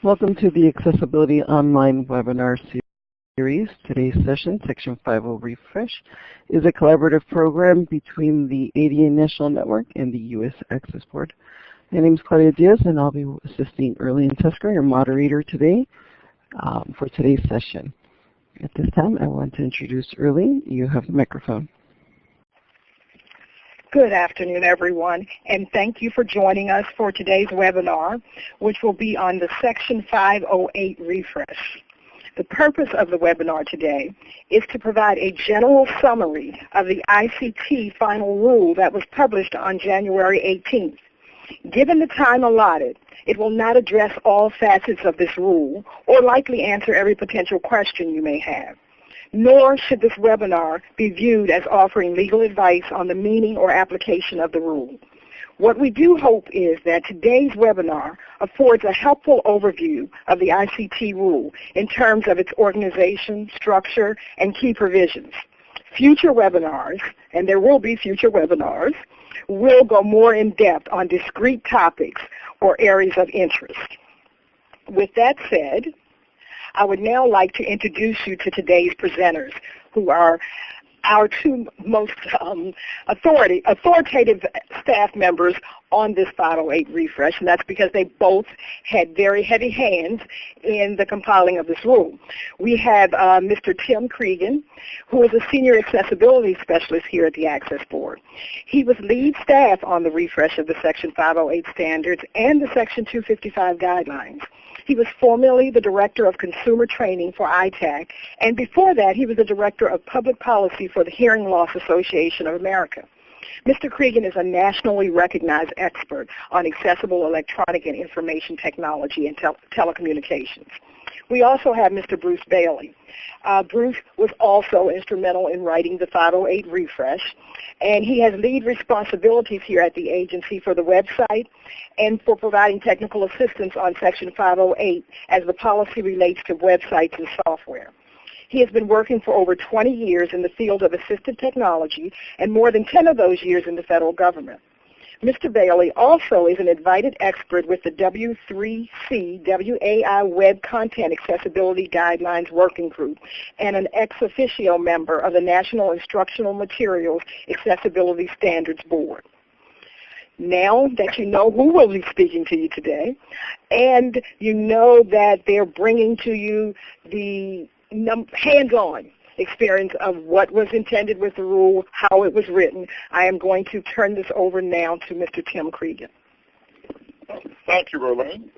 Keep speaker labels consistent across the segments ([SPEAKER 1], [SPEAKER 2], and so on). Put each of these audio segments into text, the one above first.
[SPEAKER 1] Welcome to the Accessibility Online webinar series. Today's session, Section 50 Refresh, is a collaborative program between the ADA National Network and the U.S. Access Board. My name is Claudia Diaz, and I'll be assisting Erlene Tusker, your moderator today, for today's session. At this time, I want to introduce Erlene. You have the microphone.
[SPEAKER 2] Good afternoon, everyone, and thank you for joining us for today's webinar, which will be on the Section 508 refresh. The purpose of the webinar today is to provide a general summary of the ICT final rule that was published on January 18th. Given the time allotted, it will not address all facets of this rule or likely answer every potential question you may have. Nor should this webinar be viewed as offering legal advice on the meaning or application of the rule. What we do hope is that today's webinar affords a helpful overview of the ICT rule in terms of its organization, structure, and key provisions. Future webinars, and there will be future webinars, will go more in depth on discrete topics or areas of interest. With that said, I would now like to introduce you to today's presenters, who are our two most authoritative staff members on this 508 refresh, and that's because they both had very heavy hands in the compiling of this rule. We have Mr. Tim Cregan, who is a senior accessibility specialist here at the Access Board. He was lead staff on the refresh of the Section 508 standards and the Section 255 guidelines. He was formerly the Director of Consumer Training for ITAC, and before that he was the Director of Public Policy for the Hearing Loss Association of America. Mr. Cregan is a nationally recognized expert on accessible electronic and information technology and telecommunications. We also have Mr. Bruce Bailey. Bruce was also instrumental in writing the 508 refresh, and he has lead responsibilities here at the agency for the website and for providing technical assistance on Section 508 as the policy relates to websites and software. He has been working for over 20 years in the field of assistive technology and more than 10 of those years in the federal government. Mr. Bailey also is an invited expert with the W3C WAI Web Content Accessibility Guidelines Working Group and an ex officio member of the National Instructional Materials Accessibility Standards Board. Now that you know who will be speaking to you today, and you know that they're bringing to you the hands-on experience of what was intended with the rule, how it was written, I am going to turn this over now to Mr. Tim Cregan.
[SPEAKER 3] Thank you, Erlene.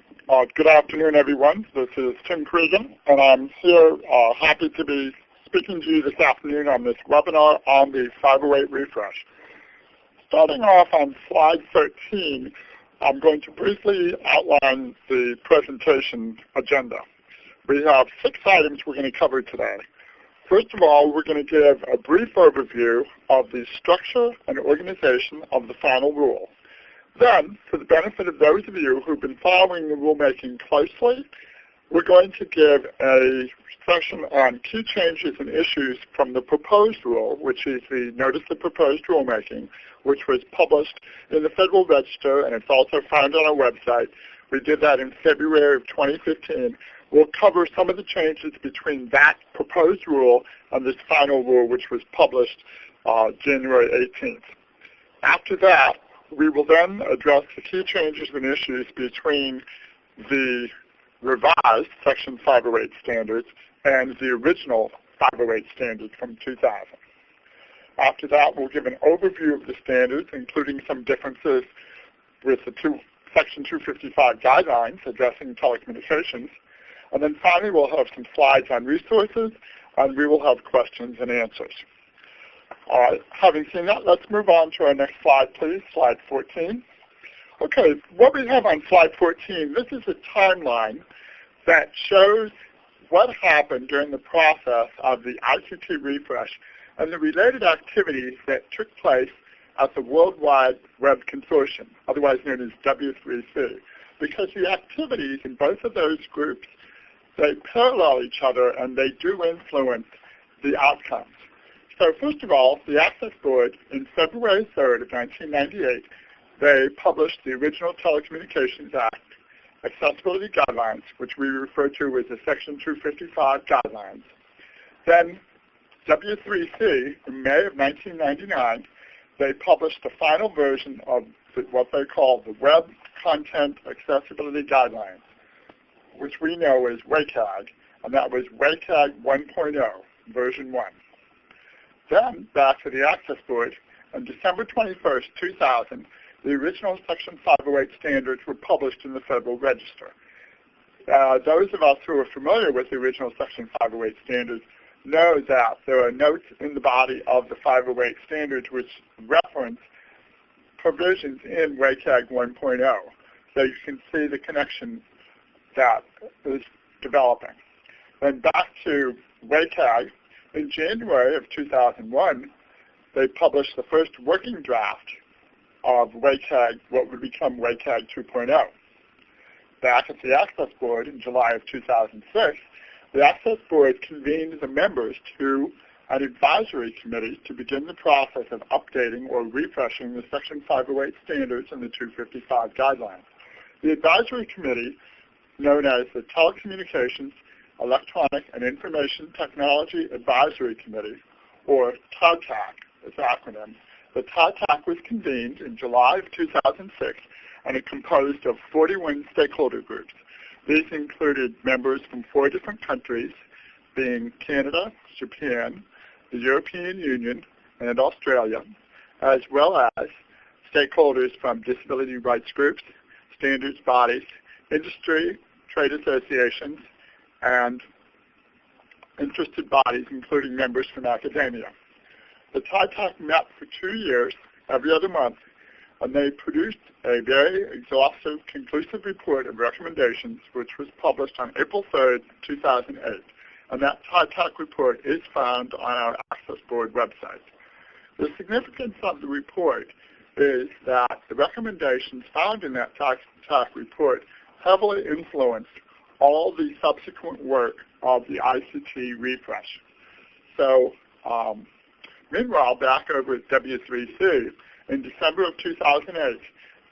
[SPEAKER 3] Good afternoon, everyone. This is Tim Cregan, and I'm here happy to be speaking to you this afternoon on this webinar on the 508 refresh. Starting off on slide 13, I'm going to briefly outline the presentation agenda. We have 6 items we're going to cover today. First of all, we're going to give a brief overview of the structure and organization of the final rule. Then, for the benefit of those of you who've been following the rulemaking closely, we're going to give a session on key changes and issues from the proposed rule, which is the Notice of Proposed Rulemaking, which was published in the Federal Register, and it's also found on our website. We did that in February of 2015. We'll cover some of the changes between that proposed rule and this final rule, which was published January 18th. After that, we will then address the key changes and issues between the revised Section 508 standards and the original 508 standards from 2000. After that, we'll give an overview of the standards, including some differences with the Section 255 guidelines addressing telecommunications. And then finally, we'll have some slides on resources, and we will have questions and answers. All right, having seen that, let's move on to our next slide, please, slide 14. Okay, what we have on slide 14, this is a timeline that shows what happened during the process of the ICT refresh and the related activities that took place at the Worldwide Web Consortium, otherwise known as W3C, because the activities in both of those groups, they parallel each other and they do influence the outcomes. So first of all, the Access Board in February 3rd of 1998, they published the original Telecommunications Act Accessibility Guidelines, which we refer to as the Section 255 Guidelines. Then W3C, in May of 1999, they published the final version of what they call the Web Content Accessibility Guidelines, which we know as WCAG, and that was WCAG 1.0, version 1. Then, back to the Access Board, on December 21st, 2000, the original Section 508 standards were published in the Federal Register. Those of us who are familiar with the original Section 508 standards know that there are notes in the body of the 508 standards which reference provisions in WCAG 1.0. So you can see the connection that is developing. Then back to WCAG, in January of 2001, they published the first working draft of WCAG, what would become WCAG 2.0. Back at the Access Board in July of 2006, the Access Board convened the members to an advisory committee to begin the process of updating or refreshing the Section 508 standards and the 255 guidelines. The advisory committee, known as the Telecommunications, Electronic and Information Technology Advisory Committee, or TATAC, its acronym. The TATAC was convened in July of 2006, and it composed of 41 stakeholder groups. These included members from 4 different countries, being Canada, Japan, the European Union, and Australia, as well as stakeholders from disability rights groups, standards bodies, industry, trade associations, and interested bodies, including members from academia. The TATAC met for 2 years, every other month, and they produced a very exhaustive, conclusive report of recommendations, which was published on April 3rd, 2008. And that TATAC report is found on our Access Board website. The significance of the report is that the recommendations found in that TATAC report heavily influenced all the subsequent work of the ICT refresh. So, meanwhile, back over at W3C, in December of 2008,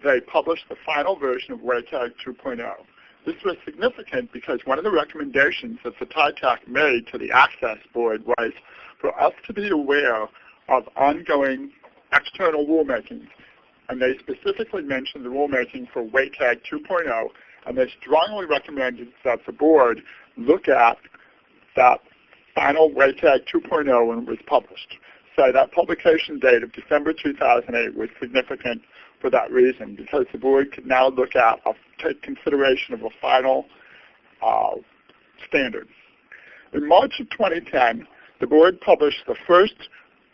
[SPEAKER 3] they published the final version of WCAG 2.0. This was significant because one of the recommendations that the TATAC made to the Access Board was for us to be aware of ongoing external rulemaking. And they specifically mentioned the rulemaking for WCAG 2.0, and they strongly recommended that the board look at that final WCAG 2.0 when it was published. So that publication date of December 2008 was significant for that reason, because the board could now look at, take consideration of a final standard. In March of 2010, the board published the first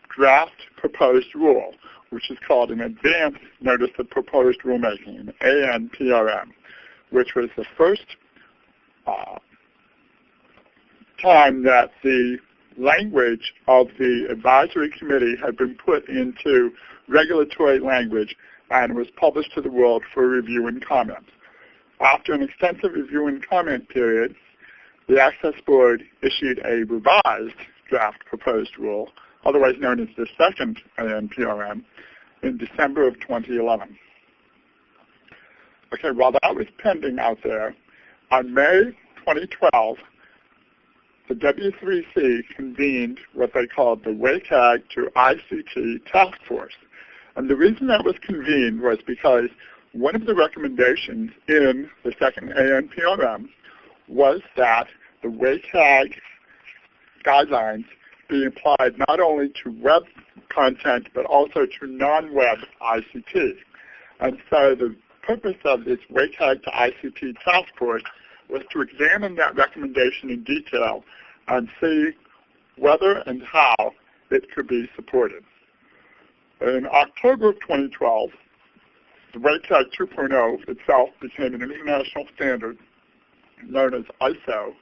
[SPEAKER 3] draft proposed rule, which is called an Advanced Notice of Proposed Rulemaking, an ANPRM, which was the first time that the language of the advisory committee had been put into regulatory language and was published to the world for review and comment. After an extensive review and comment period, the Access Board issued a revised draft proposed rule, otherwise known as the second ANPRM, in December of 2011. Okay, while that was pending out there, on May 2012, the W3C convened what they called the WCAG to ICT Task Force. And the reason that was convened was because one of the recommendations in the second ANPRM was that the WCAG guidelines be applied not only to web content but also to non-web ICT. And so the purpose of this WCAG to ICT Task Force was to examine that recommendation in detail and see whether and how it could be supported. In October of 2012, the WCAG 2.0 itself became an international standard known as ISO,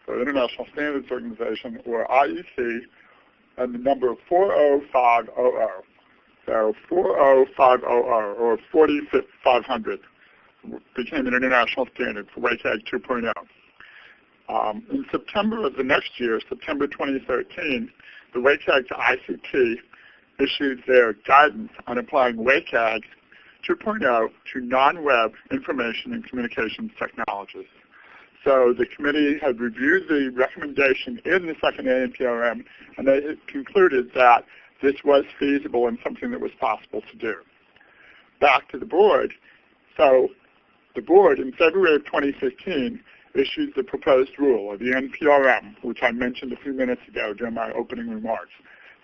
[SPEAKER 3] the International Standards Organization, or IEC, and the number 40500. So 40500, or 40500, became an international standard for WCAG 2.0. In September of the next year, September 2013, the WCAG to ICT issued their guidance on applying WCAG 2.0 to non-web information and communications technologies. So the committee had reviewed the recommendation in the second ANPRM, and they had concluded that this was feasible and something that was possible to do. Back to the board. So the board, in February of 2015, issued the proposed rule, or the NPRM, which I mentioned a few minutes ago during my opening remarks.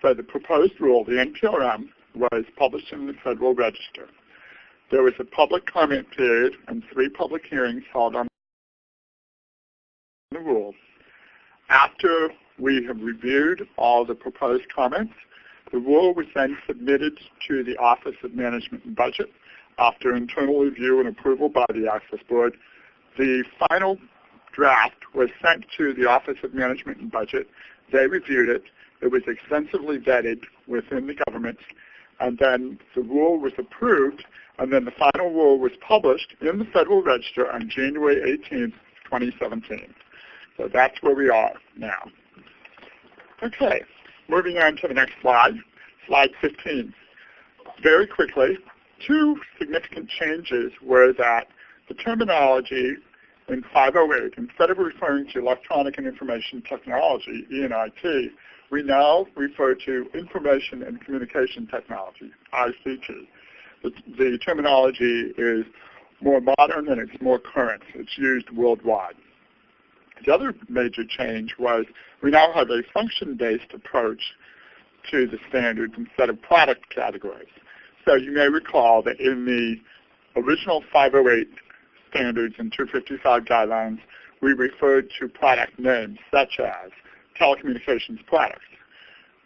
[SPEAKER 3] So the proposed rule, the NPRM, was published in the Federal Register. There was a public comment period and 3 public hearings held on the rule. After we have reviewed all the proposed comments, the rule was then submitted to the Office of Management and Budget. After internal review and approval by the Access Board, the final draft was sent to the Office of Management and Budget. They reviewed it. It was extensively vetted within the government, and then the rule was approved, and then the final rule was published in the Federal Register on January 18th, 2017. So that's where we are now. Okay, moving on to the next slide, slide 15. Very quickly, 2 significant changes were that the terminology in 508, instead of referring to electronic and information technology, E&IT, we now refer to information and communication technology, ICT. The terminology is more modern and it's more current. It's used worldwide. The other major change was we now have a function-based approach to the standards instead of product categories. So you may recall that in the original 508 standards and 255 guidelines, we referred to product names such as telecommunications products.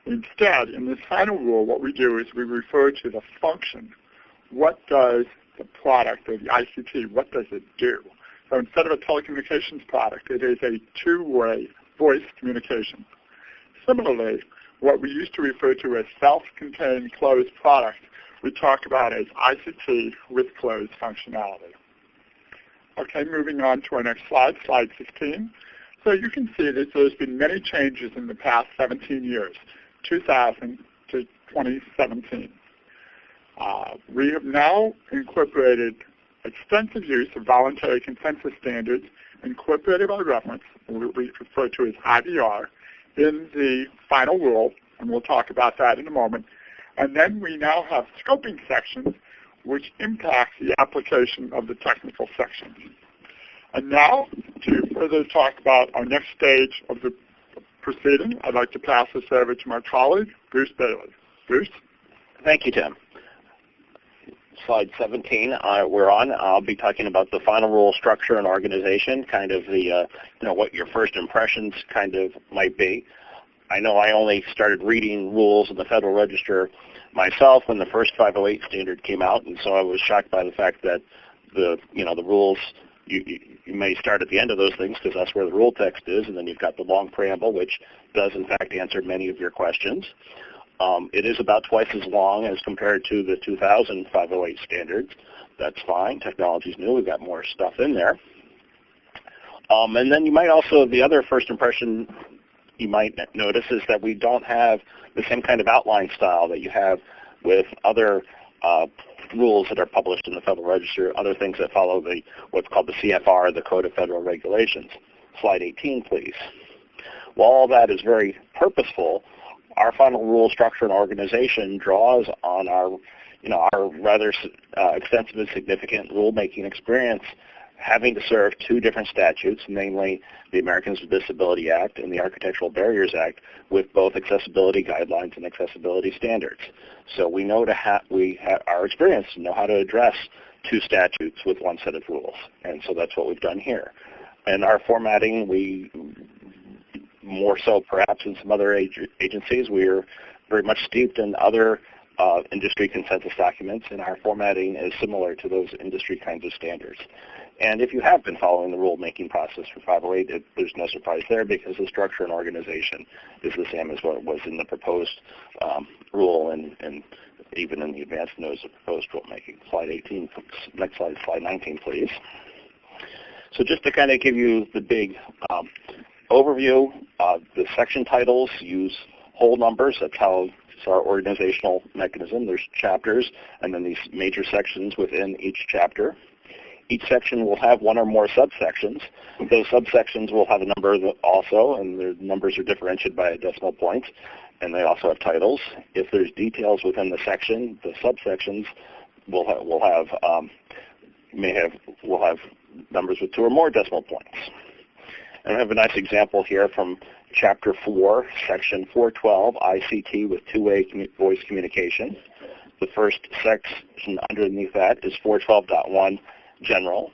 [SPEAKER 3] Instead, in this final rule, what we do is we refer to the function. What does the product or the ICT, what does it do? So instead of a telecommunications product, it is a 2-way voice communication. Similarly, what we used to refer to as self-contained closed product, we talk about as ICT with closed functionality. Okay, moving on to our next slide, slide 15. So you can see that there's been many changes in the past 17 years, 2000 to 2017. We have now incorporated extensive use of voluntary consensus standards incorporated by reference, what we refer to as IVR, in the final rule, and we'll talk about that in a moment. And then we now have scoping sections which impact the application of the technical sections. And now, to further talk about our next stage of the proceeding, I'd like to pass this over to my colleague, Bruce Bailey. Bruce?
[SPEAKER 4] Thank you, Tim. Slide 17, we're on. I'll be talking about the final rule structure and organization, kind of the, what your first impressions kind of might be. I know I only started reading rules in the Federal Register myself when the first 508 standard came out, and so I was shocked by the fact that the rules, you may start at the end of those things because that's where the rule text is, and then you've got the long preamble, which does in fact answer many of your questions. It is about twice as long as compared to the 2000 508 standards. That's fine. Technology's new. We've got more stuff in there. And then you might also, the other first impression you might notice is that we don't have the same kind of outline style that you have with other rules that are published in the Federal Register, other things that follow what's called the CFR, the Code of Federal Regulations. Slide 18, please. While all that is very purposeful, our final rule structure and organization draws on our rather extensive and significant rulemaking experience, having to serve 2 different statutes, namely the Americans with Disability Act and the Architectural Barriers Act, with both accessibility guidelines and accessibility standards. So we know we have our experience to know how to address 2 statutes with 1 set of rules, and so that's what we've done here. And our formatting, we more so perhaps in some other agencies, we are very much steeped in other industry consensus documents, and our formatting is similar to those industry kinds of standards. And if you have been following the rulemaking process for 508, there's no surprise there because the structure and organization is the same as what it was in the proposed rule and even in the advanced notice of proposed rulemaking. Slide 18, next slide, slide 19, please. So just to kind of give you the big overview, the section titles use whole numbers. That's how So our organizational mechanism, there's chapters and then these major sections within each chapter. Each section will have one or more subsections. Those subsections will have a number also, and their numbers are differentiated by a decimal point, and they also have titles. If there's details within the section, the subsections will have numbers with 2 or more decimal points. And I have a nice example here from Chapter 4, Section 412, ICT with two-way voice communication. The first section underneath that is 412.1, General.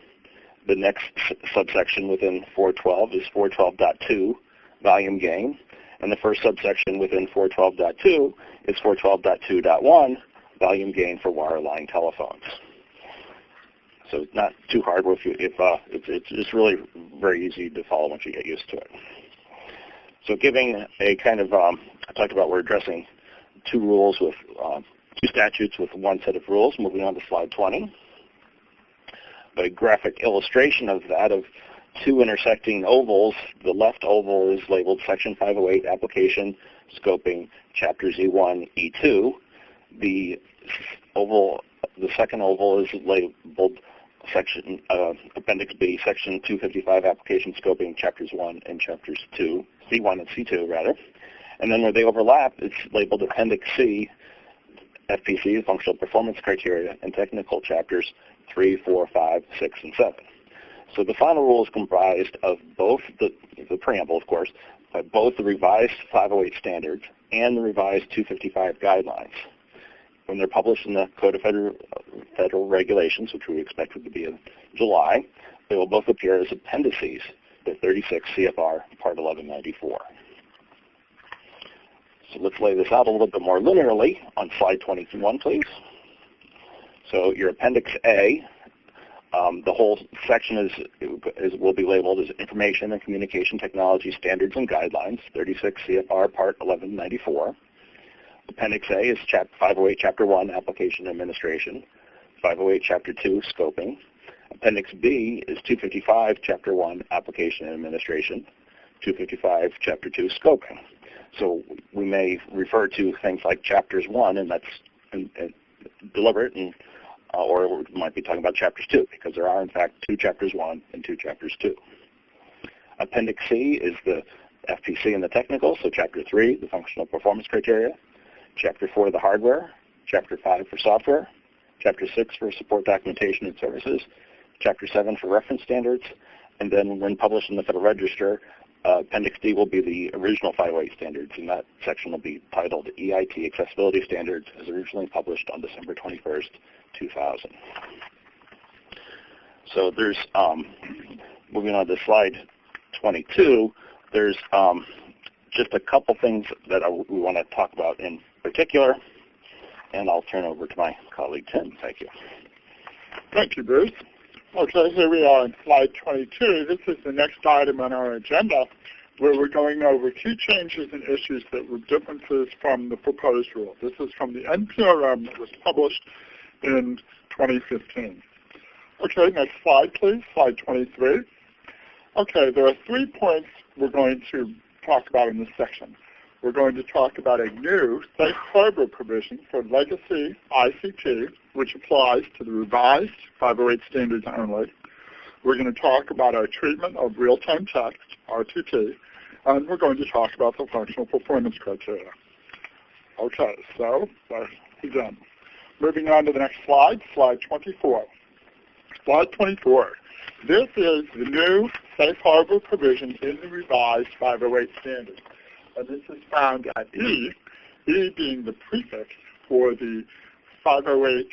[SPEAKER 4] The next subsection within 412 is 412.2, Volume Gain. And the first subsection within 412.2 is 412.2.1, Volume Gain for wireline telephones. So it's not too hard it's really very easy to follow once you get used to it. So giving a kind of, I talked about we're addressing 2 rules with 2 statutes with 1 set of rules. Moving on to slide 20. A graphic illustration of that, of 2 intersecting ovals. The left oval is labeled Section 508 Application Scoping Chapters E1, E2. The second oval is labeled Section Appendix B, Section 255 Application Scoping Chapters 1 and Chapters 2, C1 and C2 rather. And then where they overlap, it's labeled Appendix C, FPC, Functional Performance Criteria, and Technical Chapters 3, 4, 5, 6, and 7. So the final rule is comprised of both the preamble, of course, but both the revised 508 standards and the revised 255 guidelines. When they're published in the Code of Federal Regulations, which we expect to be in July, they will both appear as appendices to 36 CFR Part 1194. So let's lay this out a little bit more linearly on slide 21, please. So your Appendix A, the whole section will be labeled as Information and Communication Technology Standards and Guidelines, 36 CFR Part 1194. Appendix A is 508 Chapter 1, Application Administration, 508 Chapter 2, Scoping. Appendix B is 255 Chapter 1, Application Administration, 255 Chapter 2, Scoping. So we may refer to things like Chapters 1, and that's deliberate, or we might be talking about Chapters 2, because there are, in fact, 2 Chapters 1 and 2 Chapters 2. Appendix C is the FPC and the technical, so Chapter 3, the Functional Performance Criteria. Chapter 4, the hardware. Chapter 5 for software. Chapter 6 for support documentation and services. Chapter 7 for reference standards. And then when published in the Federal Register, Appendix D will be the original 508 standards, and that section will be titled EIT Accessibility Standards as originally published on December 21st, 2000. So there's, moving on to slide 22, there's just a couple things that we want to talk about in particular, and I'll turn over to my colleague Tim. Thank you.
[SPEAKER 3] Thank you, Bruce. Okay, here we are on slide 22. This is the next item on our agenda, where we're going over key changes and issues that were differences from the proposed rule. This is from the NPRM that was published in 2015. Okay, next slide, please, slide 23. Okay, there are 3 points we're going to talk about in this section. We're going to talk about a new safe harbor provision for legacy ICT, which applies to the revised 508 standards only. We're going to talk about our treatment of real-time text, RTT, and we're going to talk about the functional performance criteria. Okay, so let's begin. Moving on to the next slide, slide 24. Slide 24. This is the new safe harbor provision in the revised 508 standards. And this is found at E, E being the prefix for the 508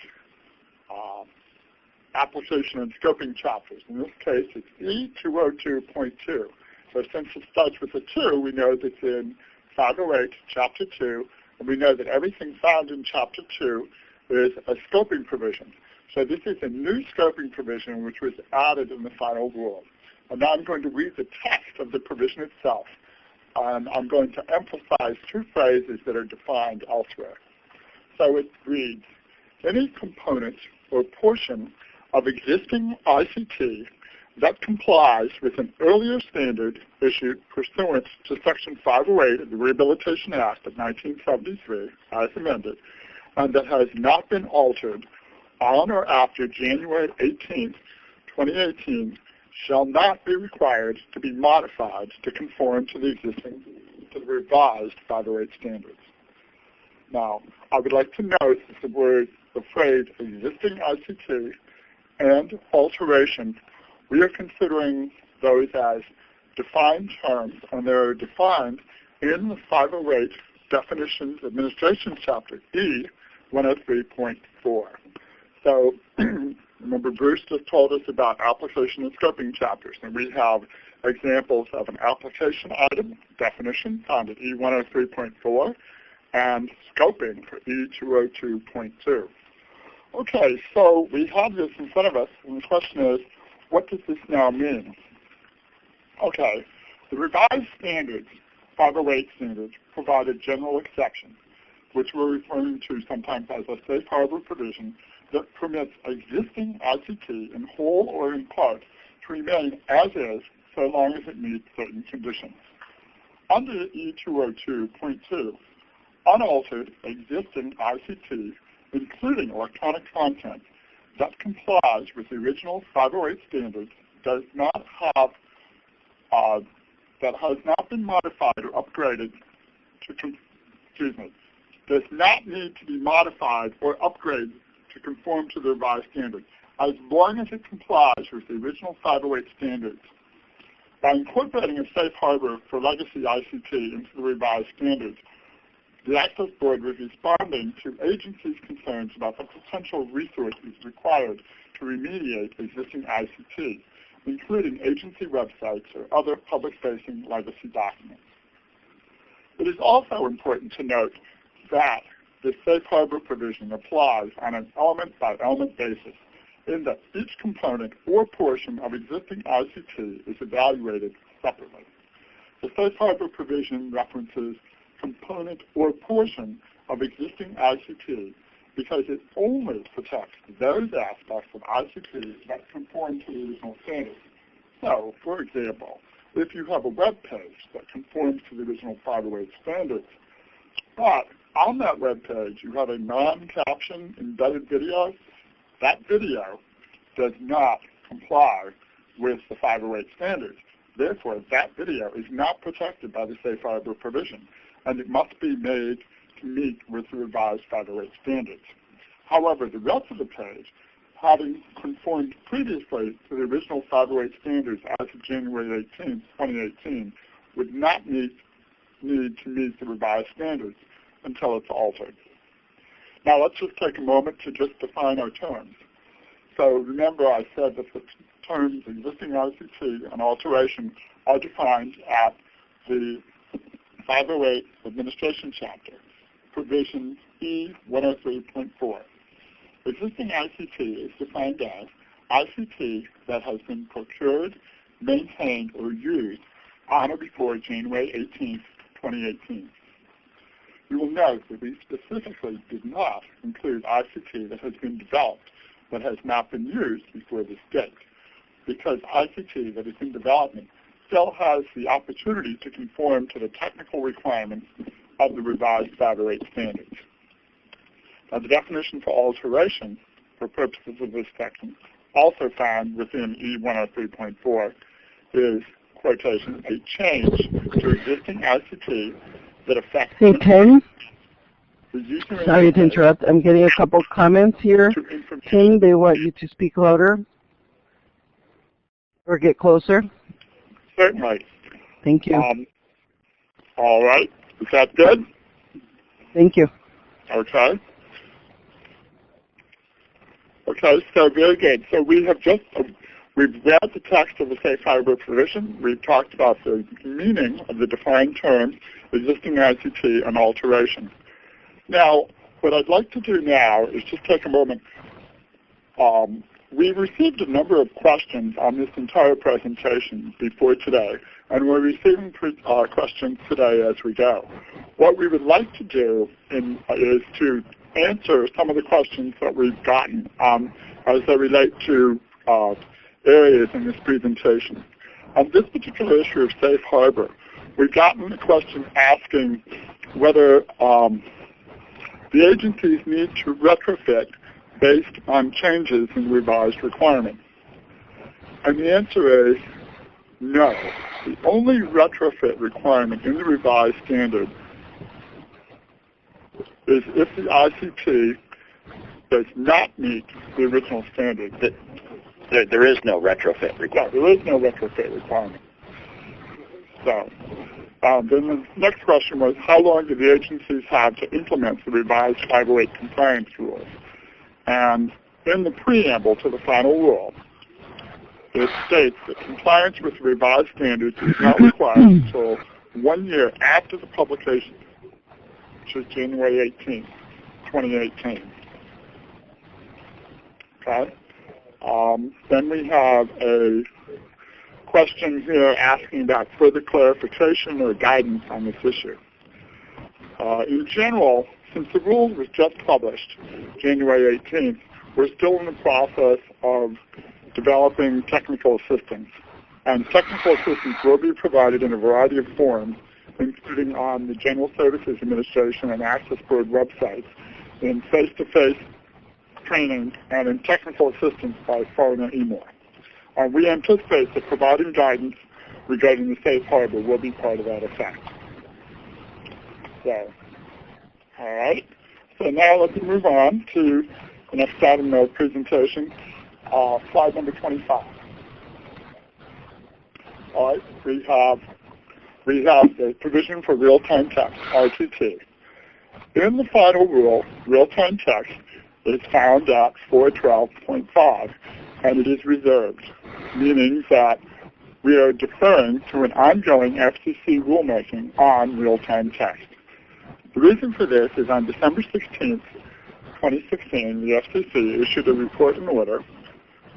[SPEAKER 3] application and scoping chapters. In this case, it's E202.2. So since it starts with a 2, we know that it's in 508, Chapter 2, and we know that everything found in Chapter 2 is a scoping provision. So this is a new scoping provision which was added in the final rule. And now I'm going to read the text of the provision itself. And I'm going to emphasize 2 phrases that are defined elsewhere. So it reads, any component or portion of existing ICT that complies with an earlier standard issued pursuant to Section 508 of the Rehabilitation Act of 1973, as amended, and that has not been altered on or after January 18, 2018, shall not be required to be modified to conform to the revised 508 standards. Now, I would like to note that the phrase existing ICT and alteration, we are considering those as defined terms, and they are defined in the 508 Definitions Administration Chapter E, 103.4. So remember, Bruce just told us about application and scoping chapters, and we have examples of an application item definition found at E 103.4 and scoping for E 202.2. Okay, so we have this in front of us, and the question is, what does this now mean? Okay, the revised standards, 508 standards, provide a general exception, which we're referring to sometimes as a safe harbor provision that permits existing ICT in whole or in part to remain as is so long as it meets certain conditions. Under E202.2, unaltered existing ICT, including electronic content, that complies with the original 508 standards does not have, that has not been modified or upgraded to, does not need to be modified or upgraded to conform to the revised standards, as long as it complies with the original 508 standards. By incorporating a safe harbor for legacy ICT into the revised standards, the Access Board was responding to agencies' concerns about the potential resources required to remediate existing ICT, including agency websites or other public-facing legacy documents. It is also important to note that the safe harbor provision applies on an element-by-element basis, in that each component or portion of existing ICT is evaluated separately. The safe harbor provision references component or portion of existing ICT because it only protects those aspects of ICT that conform to the original standards. So, for example, if you have a web page that conforms to the original 508 standards, but on that web page you have a non-caption embedded video, that video does not comply with the 508 standards. Therefore, that video is not protected by the safe harbor provision, and it must be made to meet with the revised 508 standards. However, the rest of the page, having conformed previously to the original 508 standards as of January 18, 2018, would not need to meet the revised standards until it's altered. Now let's just take a moment to just define our terms. So remember I said that the terms existing ICT and alteration are defined at the 508 Administration Chapter, provision E103.4. Existing ICT is defined as ICT that has been procured, maintained, or used on or before January 18, 2018. You will note that we specifically did not include ICT that has been developed but has not been used before this date, because ICT that is in development still has the opportunity to conform to the technical requirements of the revised 508 standards. Now, the definition for alteration, for purposes of this section, also found within E103.4, is, quotation, a change to existing ICT that affects
[SPEAKER 1] Hey, Ken.
[SPEAKER 3] the user.
[SPEAKER 1] Sorry to interrupt. I'm getting a couple comments here. Ken, they want you to speak louder or get closer.
[SPEAKER 3] Certainly.
[SPEAKER 1] Thank you.
[SPEAKER 3] All right. Is that good?
[SPEAKER 1] Thank you.
[SPEAKER 3] Okay. Okay, so very good. So we have just, we've read the text of the safe harbor provision. We've talked about the meaning of the defined terms, existing ICT, and alteration. Now, what I'd like to do now is just take a moment. We received a number of questions on this entire presentation before today, and we're receiving questions today as we go. What we would like to do is to answer some of the questions that we've gotten as they relate to areas in this presentation. On this particular issue of safe harbor, we've gotten a question asking whether the agencies need to retrofit based on changes in revised requirements. And the answer is no. The only retrofit requirement in the revised standard is if the ICT does not meet the original standard.
[SPEAKER 4] There is no retrofit requirement.
[SPEAKER 3] Yeah, there is no retrofit requirement. So, then the next question was, how long do the agencies have to implement the revised 508 compliance rules? And in the preamble to the final rule, it states that compliance with the revised standards is not required until 1 year after the publication, which is January 18, 2018. Okay? Then we have a question here asking about further clarification or guidance on this issue. In general, since the rule was just published January 18th, we're still in the process of developing technical assistance. And technical assistance will be provided in a variety of forms, including on the General Services Administration and Access Board websites, in face-to-face training, and in technical assistance by phone or email. We anticipate that providing guidance regarding the safe harbor will be part of that effect. So, all right. So now let's move on to the next item of presentation, slide number 25. All right, we have the provision for real-time text, RTT. In the final rule, real-time text is found at 412.5, and it is reserved, meaning that we are deferring to an ongoing FCC rulemaking on real-time text. The reason for this is on December 16th, 2016, the FCC issued a report and order,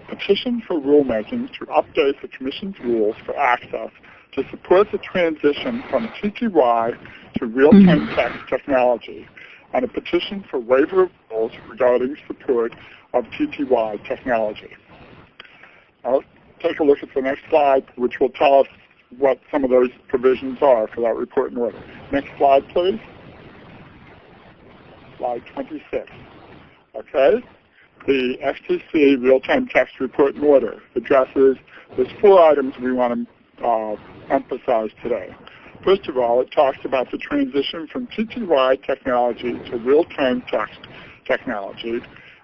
[SPEAKER 3] petition for rulemaking to update the Commission's rules for access to support the transition from TTY to real-time text technology, and a petition for waiver of rules regarding support of TTY technology. Now, let's take a look at the next slide, which will tell us what some of those provisions are for that report and order. Next slide, please. Slide 26. Okay. The FCC real-time text report and order addresses, there's 4 items we want to emphasize today. First of all, it talks about the transition from TTY technology to real-time text technology,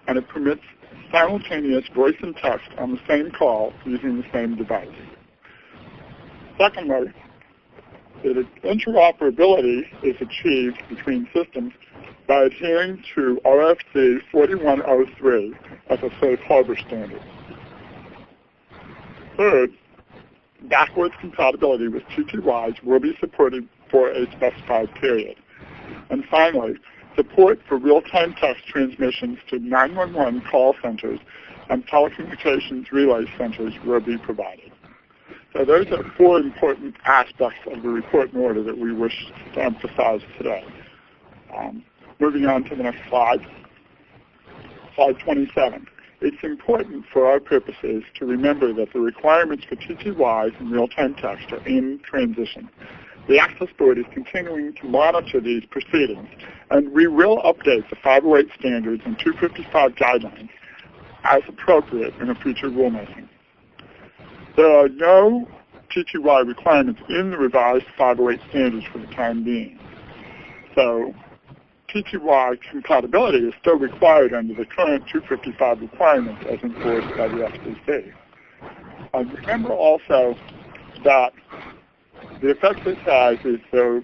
[SPEAKER 3] and it permits simultaneous voice and text on the same call using the same device. Secondly, that interoperability is achieved between systems by adhering to RFC 4103 as a safe harbor standard. Third, backwards compatibility with TTYs will be supported for a specified period. And finally, support for real-time text transmissions to 911 call centers and telecommunications relay centers will be provided. So those are 4 important aspects of the report and order that we wish to emphasize today. Moving on to the next slide, slide 27. It's important for our purposes to remember that the requirements for TTYs and real-time text are in transition. The Access Board is continuing to monitor these proceedings, and we will update the 508 standards and 255 guidelines as appropriate in a future rulemaking. There are no TTY requirements in the revised 508 standards for the time being. So TTY compatibility is still required under the current 255 requirements as enforced by the FCC. Remember also that the effect this has is there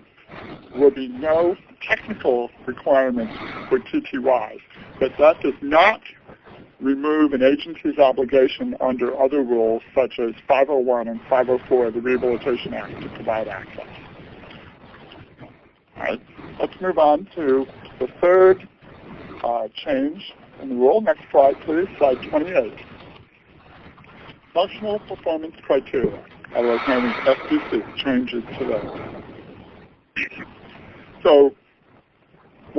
[SPEAKER 3] will be no technical requirements for TTYs, but that does not remove an agency's obligation under other rules such as 501 and 504 of the Rehabilitation Act to provide access. All right, let's move on to the third change in the rule. Next slide, please, slide 28. Functional performance criteria, otherwise known as FPC, changes to those. So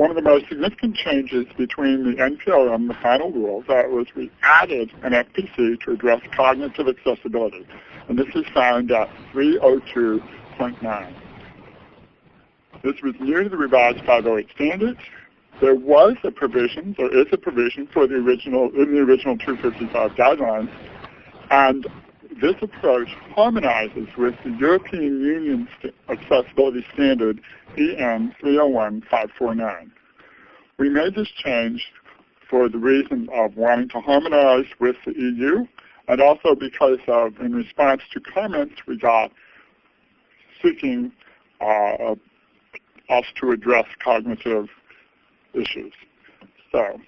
[SPEAKER 3] one of the most significant changes between the NPRM and the final rule, that was we added an FPC to address cognitive accessibility. And this is found at 302.9. This was new to the revised 508 standards. There is a provision for the original 255 guidelines, and this approach harmonizes with the European Union accessibility standard EN 301549. We made this change for the reason of wanting to harmonize with the EU, and also because of, in response to comments we got seeking us to address cognitive issues. So,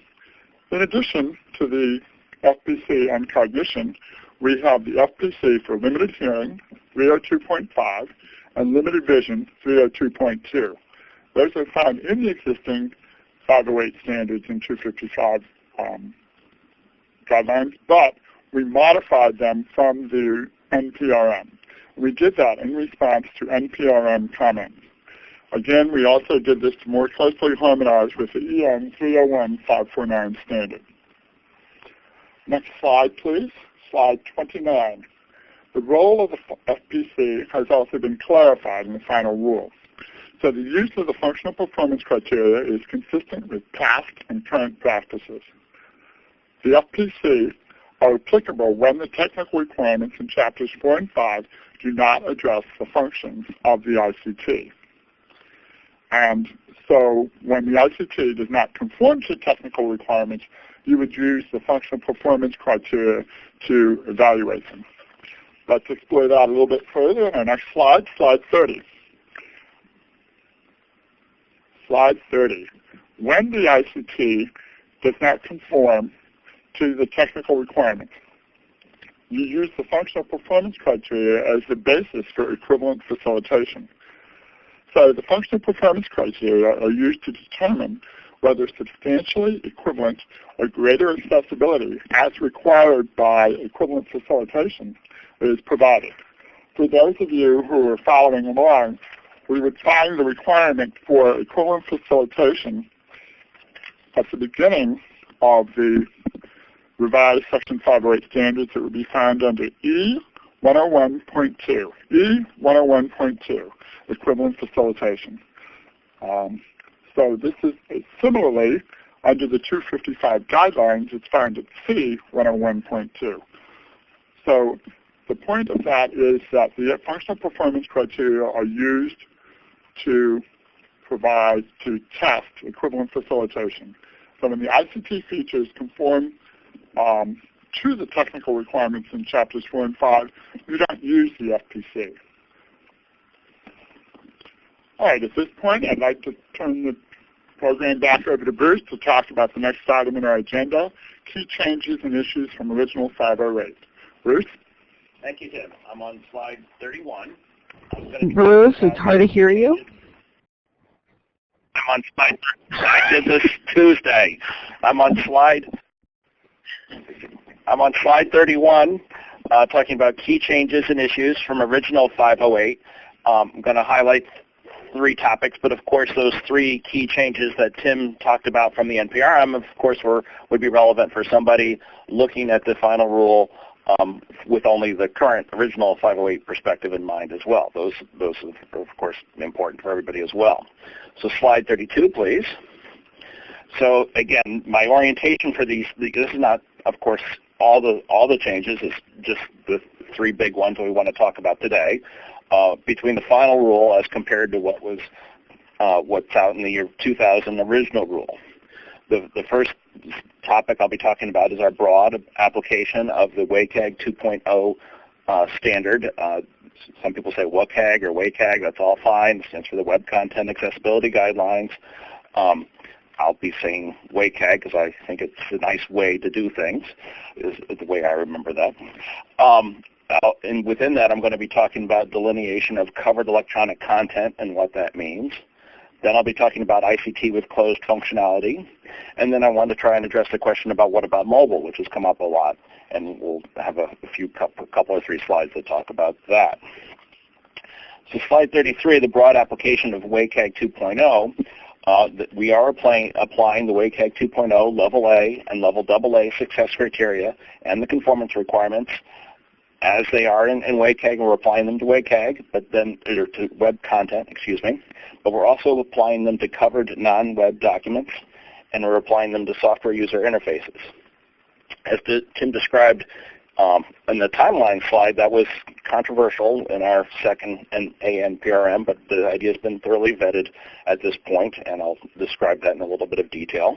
[SPEAKER 3] in addition to the FPC on cognition, we have the FPC for limited hearing, 302.5, and limited vision, 302.2. Those are found in the existing 508 standards and 255 guidelines, but we modified them from the NPRM. We did that in response to NPRM comments. Again, we also did this to more closely harmonize with the EN 301549 standard. Next slide, please. Slide 29. The role of the FPC has also been clarified in the final rule. So the use of the functional performance criteria is consistent with past and current practices. The FPC are applicable when the technical requirements in chapters 4 and 5 do not address the functions of the ICT. And so when the ICT does not conform to technical requirements, you would use the functional performance criteria to evaluate them. Let's explore that a little bit further in our next slide, slide 30. Slide 30. When the ICT does not conform to the technical requirements, you use the functional performance criteria as the basis for equivalent facilitation. So the functional performance criteria are used to determine whether substantially equivalent or greater accessibility as required by equivalent facilitation is provided. For those of you who are following along, we would find the requirement for equivalent facilitation at the beginning of the revised Section 508 standards. It would be found under E101.2. E101.2, equivalent facilitation. So this is similarly under the 255 guidelines. It's found at C101.2. So the point of that is that the functional performance criteria are used to test equivalent facilitation. So when the ICT features conform to the technical requirements in chapters 4 and 5, you don't use the FPC. All right, at this point, I'd like to turn the program back over to Bruce to talk about the next item in our agenda, key changes and issues from original 508. Bruce?
[SPEAKER 4] Thank you, Tim. I'm on slide 31.
[SPEAKER 1] Bruce, it's hard to hear you.
[SPEAKER 4] I'm on slide 30. I did this Tuesday. I'm on slide 31, talking about key changes and issues from original 508. I'm going to highlight 3 topics, but of course those 3 key changes that Tim talked about from the NPRM, of course, would be relevant for somebody looking at the final rule with only the current original 508 perspective in mind as well. Those are, of course, important for everybody as well. So slide 32, please. So again, my orientation for these, this is not, of course, all the changes. It's just the 3 big ones that we want to talk about today. Between the final rule as compared to what's out in the year 2000 original rule. The first topic I'll be talking about is our broad application of the WCAG 2.0 standard. Some people say WCAG or WCAG, that's all fine. It stands for the Web Content Accessibility Guidelines. I'll be saying WCAG because I think it's a nice way to do things, is the way I remember that. And within that, I'm going to be talking about delineation of covered electronic content and what that means. Then I'll be talking about ICT with closed functionality. And then I want to try and address the question about what about mobile, which has come up a lot. And we'll have a couple or 3 slides that talk about that. So slide 33, the broad application of WCAG 2.0. We are applying the WCAG 2.0 Level A and Level AA success criteria and the conformance requirements as they are in WCAG, and we're applying them to WCAG, but then or to web content, excuse me. But we're also applying them to covered non-web documents, and we're applying them to software user interfaces. As Tim described in the timeline slide, that was controversial in our second ANPRM, but the idea has been thoroughly vetted at this point, and I'll describe that in a little bit of detail.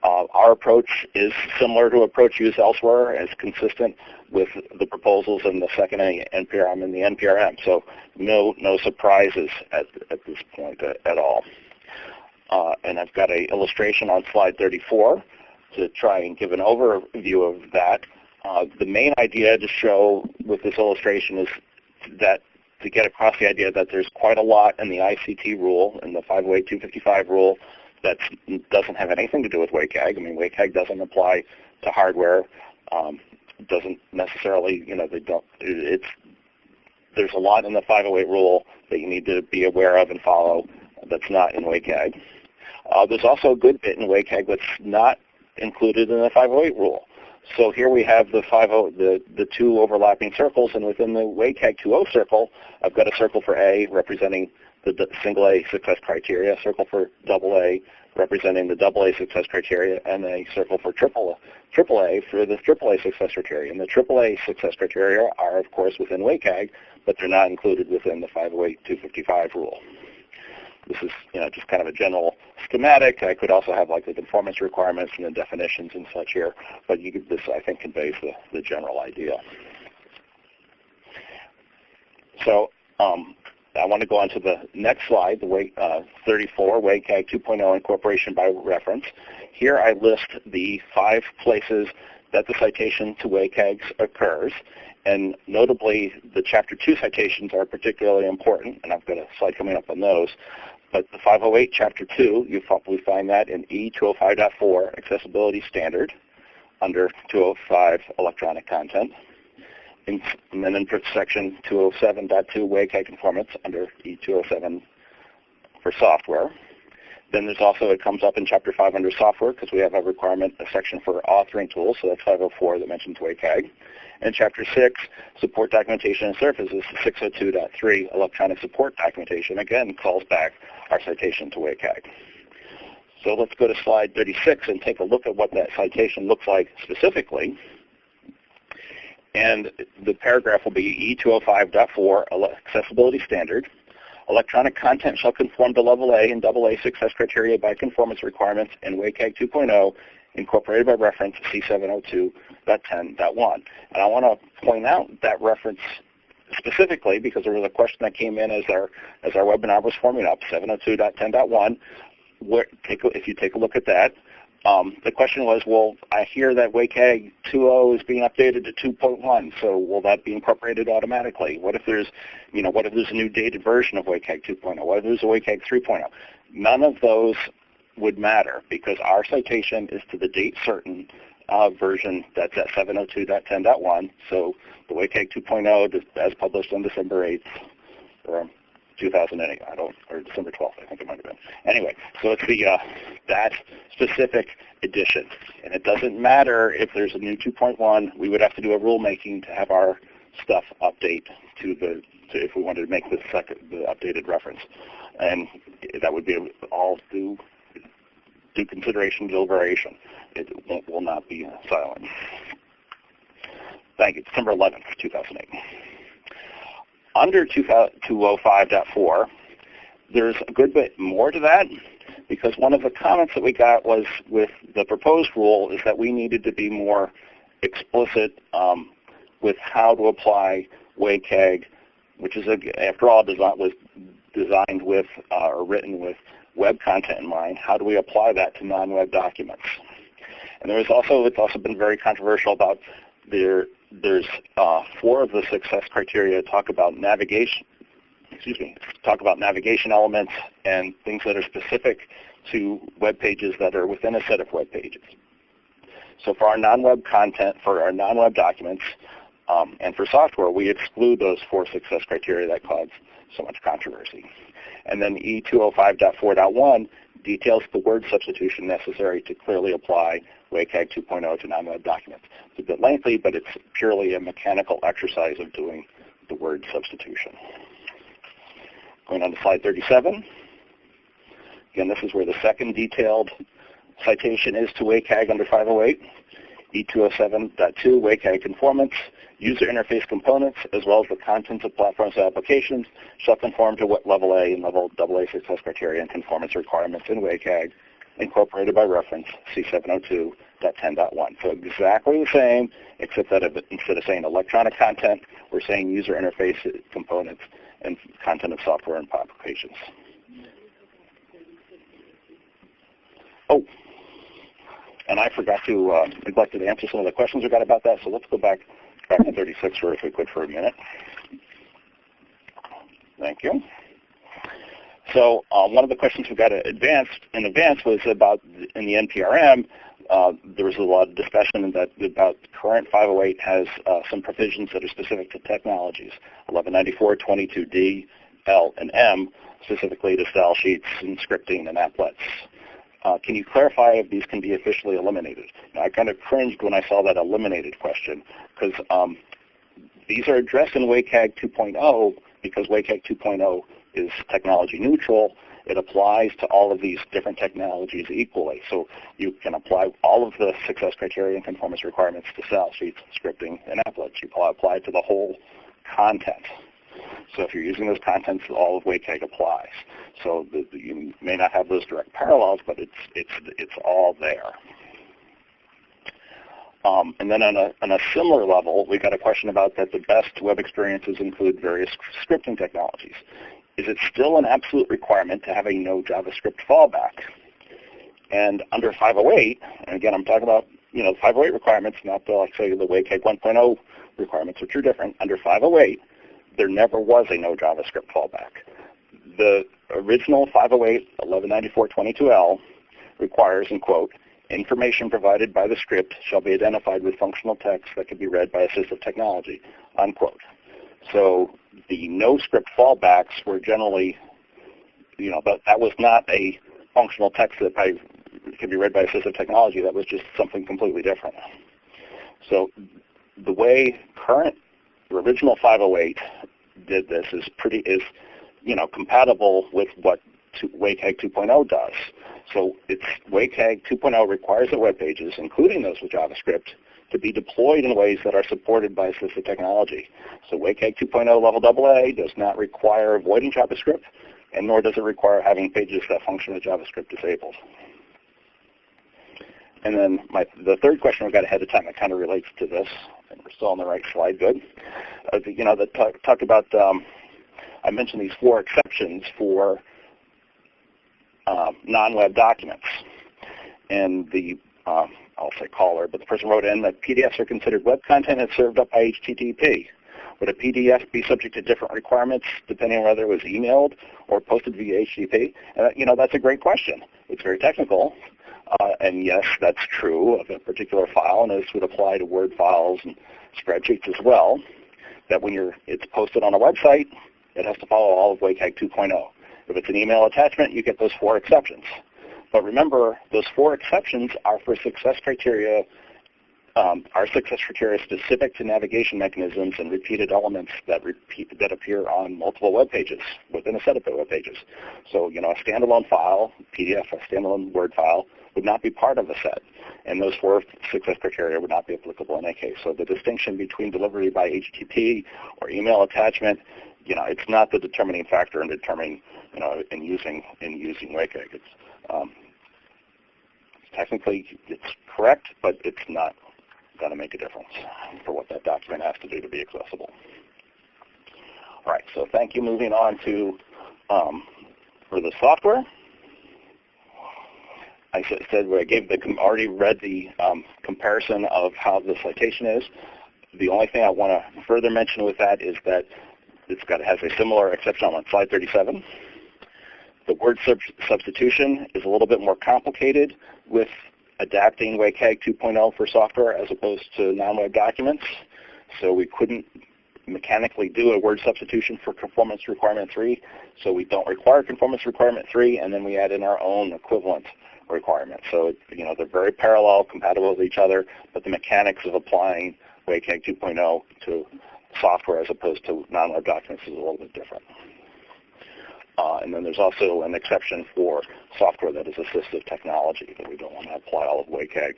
[SPEAKER 4] Our approach is similar to approach used elsewhere, and it's consistent with the proposals in the second NPRM and the NPRM, so no surprises at this point at all. And I've got an illustration on slide 34 to try and give an overview of that. The main idea to show with this illustration is that to get across the idea that there's quite a lot in the ICT rule and the 508-255 rule that doesn't have anything to do with WCAG. I mean, WCAG doesn't apply to hardware. Doesn't necessarily, there's a lot in the 508 rule that you need to be aware of and follow that's not in WCAG. There's also a good bit in WCAG that's not included in the 508 rule. So here we have the two overlapping circles, and within the WCAG 2.0 circle, I've got a circle for A representing the single A success criteria, a circle for double A representing the double A success criteria, and a circle for triple A for the triple A success criteria. And the triple A success criteria are, of course, within WCAG, but they're not included within the 508-255 rule. This is, just kind of a general schematic. I could also have like the conformance requirements and the definitions and such here, but this, I think, conveys the general idea. So I want to go on to the next slide, the 34, WCAG 2.0 incorporation by reference. Here I list the 5 places that the citation to WCAG occurs. And notably, the Chapter 2 citations are particularly important, and I've got a slide coming up on those. But the 508 Chapter 2, you probably find that in E205.4 Accessibility Standard under 205 Electronic Content. And then in Section 207.2 WCAG Conformance under E207 for software. Then there's also, it comes up in Chapter 5 under software because we have a requirement, a section for authoring tools, so that's 504 that mentions WCAG. And Chapter 6, support documentation and services, 602.3 electronic support documentation, again calls back our citation to WCAG. So let's go to slide 36 and take a look at what that citation looks like specifically. And the paragraph will be E205.4 accessibility standard. Electronic content shall conform to level A and AA success criteria by conformance requirements in WCAG 2.0 incorporated by reference C702.10.1. And I want to point out that reference specifically because there was a question that came in as our webinar was forming up, 702.10.1. If you take a look at that, the question was, well, I hear that WCAG 2.0 is being updated to 2.1, so will that be incorporated automatically? What if there's, what if there's a new dated version of WCAG 2.0? What if there's a WCAG 3.0? None of those would matter because our citation is to the date certain version that's at 702.10.1. So the WCAG 2.0 as published on December 8th, or 2008, or December 12th, I think it might have been. Anyway, so it's the that specific edition, and it doesn't matter if there's a new 2.1. We would have to do a rulemaking to have our stuff update to if we wanted to make the updated reference, and that would be all due consideration, deliberation. It will not be silent. Thank you. December 11th, 2008. Under 205.4, there's a good bit more to that because one of the comments that we got was with the proposed rule is that we needed to be more explicit with how to apply WCAG, which is, after all, was designed with or written with web content in mind. How do we apply that to non-web documents? And it's also been very controversial about there's 4 of the success criteria talk about navigation elements and things that are specific to web pages that are within a set of web pages. So for our non-web content, for our non-web documents, and for software, we exclude those 4 success criteria that caused so much controversy. And then E205.4.1 details the word substitution necessary to clearly apply WCAG 2.0 to non-web documents. It's a bit lengthy, but it's purely a mechanical exercise of doing the word substitution. Going on to slide 37. Again, this is where the second detailed citation is to WCAG under 508. E207.2 WCAG conformance, user interface components, as well as the contents of platforms and applications shall conform to what level A and level AA success criteria and conformance requirements in WCAG incorporated by reference C702.10.1. So exactly the same, except that instead of saying electronic content, we're saying user interface components and content of software and applications. Oh, and I forgot to neglected to answer some of the questions we got about that, so let's go back to 36 if we could for a minute. Thank you. So one of the questions we got in advance was about in the NPRM. There was a lot of discussion about current 508 has some provisions that are specific to technologies, 1194, 22D, L, and M, specifically to style sheets and scripting and applets. Can you clarify if these can be officially eliminated? Now, I kind of cringed when I saw that eliminated question because these are addressed in WCAG 2.0 because WCAG 2.0 is technology neutral. It applies to all of these different technologies equally. So you can apply all of the success criteria and conformance requirements to style sheets, scripting, and applets. You apply it to the whole content. So if you're using those contents, all of WCAG applies. So you may not have those direct parallels, but it's all there. And then on a similar level, we got a question about that the best web experiences include various scripting technologies. Is it still an absolute requirement to have a no JavaScript fallback? And under 508, and again, I'm talking about 508 requirements, not the like say the WCAG 1.0 requirements, which are different. Under 508, there never was a no JavaScript fallback. The original 508 1194 22L requires, and quote, information provided by the script shall be identified with functional text that can be read by assistive technology, unquote. So the no script fallbacks were generally, but that was not a functional text that can be read by assistive technology. That was just something completely different. So the way the original 508 did this is compatible with what WCAG 2.0 does. So WCAG 2.0 requires that web pages, including those with JavaScript, to be deployed in ways that are supported by assistive technology. So WCAG 2.0 level AA does not require avoiding JavaScript, and nor does it require having pages that function with JavaScript disabled. And then the third question we got ahead of time that kind of relates to this, and we're still on the right slide, good. That talked about, I mentioned these 4 exceptions for non-web documents. And I'll say caller, but the person wrote in that PDFs are considered web content and served up by HTTP. Would a PDF be subject to different requirements depending on whether it was emailed or posted via HTTP? And that's a great question. It's very technical. And yes, that's true of a particular file, and this would apply to Word files and spreadsheets as well, that when it's posted on a website, it has to follow all of WCAG 2.0. If it's an email attachment, you get those 4 exceptions. But remember, those 4 exceptions are for success criteria, specific to navigation mechanisms and repeated elements that appear on multiple web pages within a set of web pages. So, a standalone file, PDF, a standalone Word file, would not be part of the set. And those 4 success criteria would not be applicable in that case. So the distinction between delivery by HTTP or email attachment, it's not the determining factor in determining, in using WCAG. Technically, it's correct, but it's not going to make a difference for what that document has to do to be accessible. All right, so thank you. Moving on to for the software. I said I already read the comparison of how the citation is. The only thing I want to further mention with that is that it has a similar exception on slide 37. The word substitution is a little bit more complicated with adapting WCAG 2.0 for software as opposed to non-web documents. So we couldn't mechanically do a word substitution for conformance requirement 3, so we don't require conformance requirement 3, and then we add in our own equivalent requirements. So they're very parallel, compatible with each other, but the mechanics of applying WCAG 2.0 to software as opposed to non-web documents is a little bit different. And then there's also an exception for software that is assistive technology, that we don't want to apply all of WCAG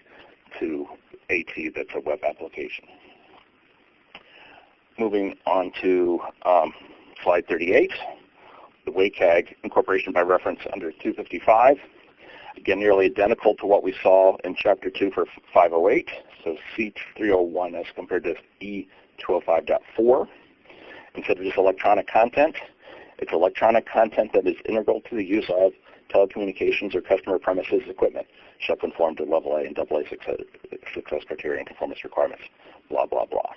[SPEAKER 4] to AT that's a web application. Moving on to slide 38, the WCAG incorporation by reference under 255. Again, nearly identical to what we saw in Chapter 2 for 508, so C301 as compared to E205.4. Instead of just electronic content, it's electronic content that is integral to the use of telecommunications or customer premises equipment, shall conform to level A and AA success criteria and conformance requirements, blah, blah, blah.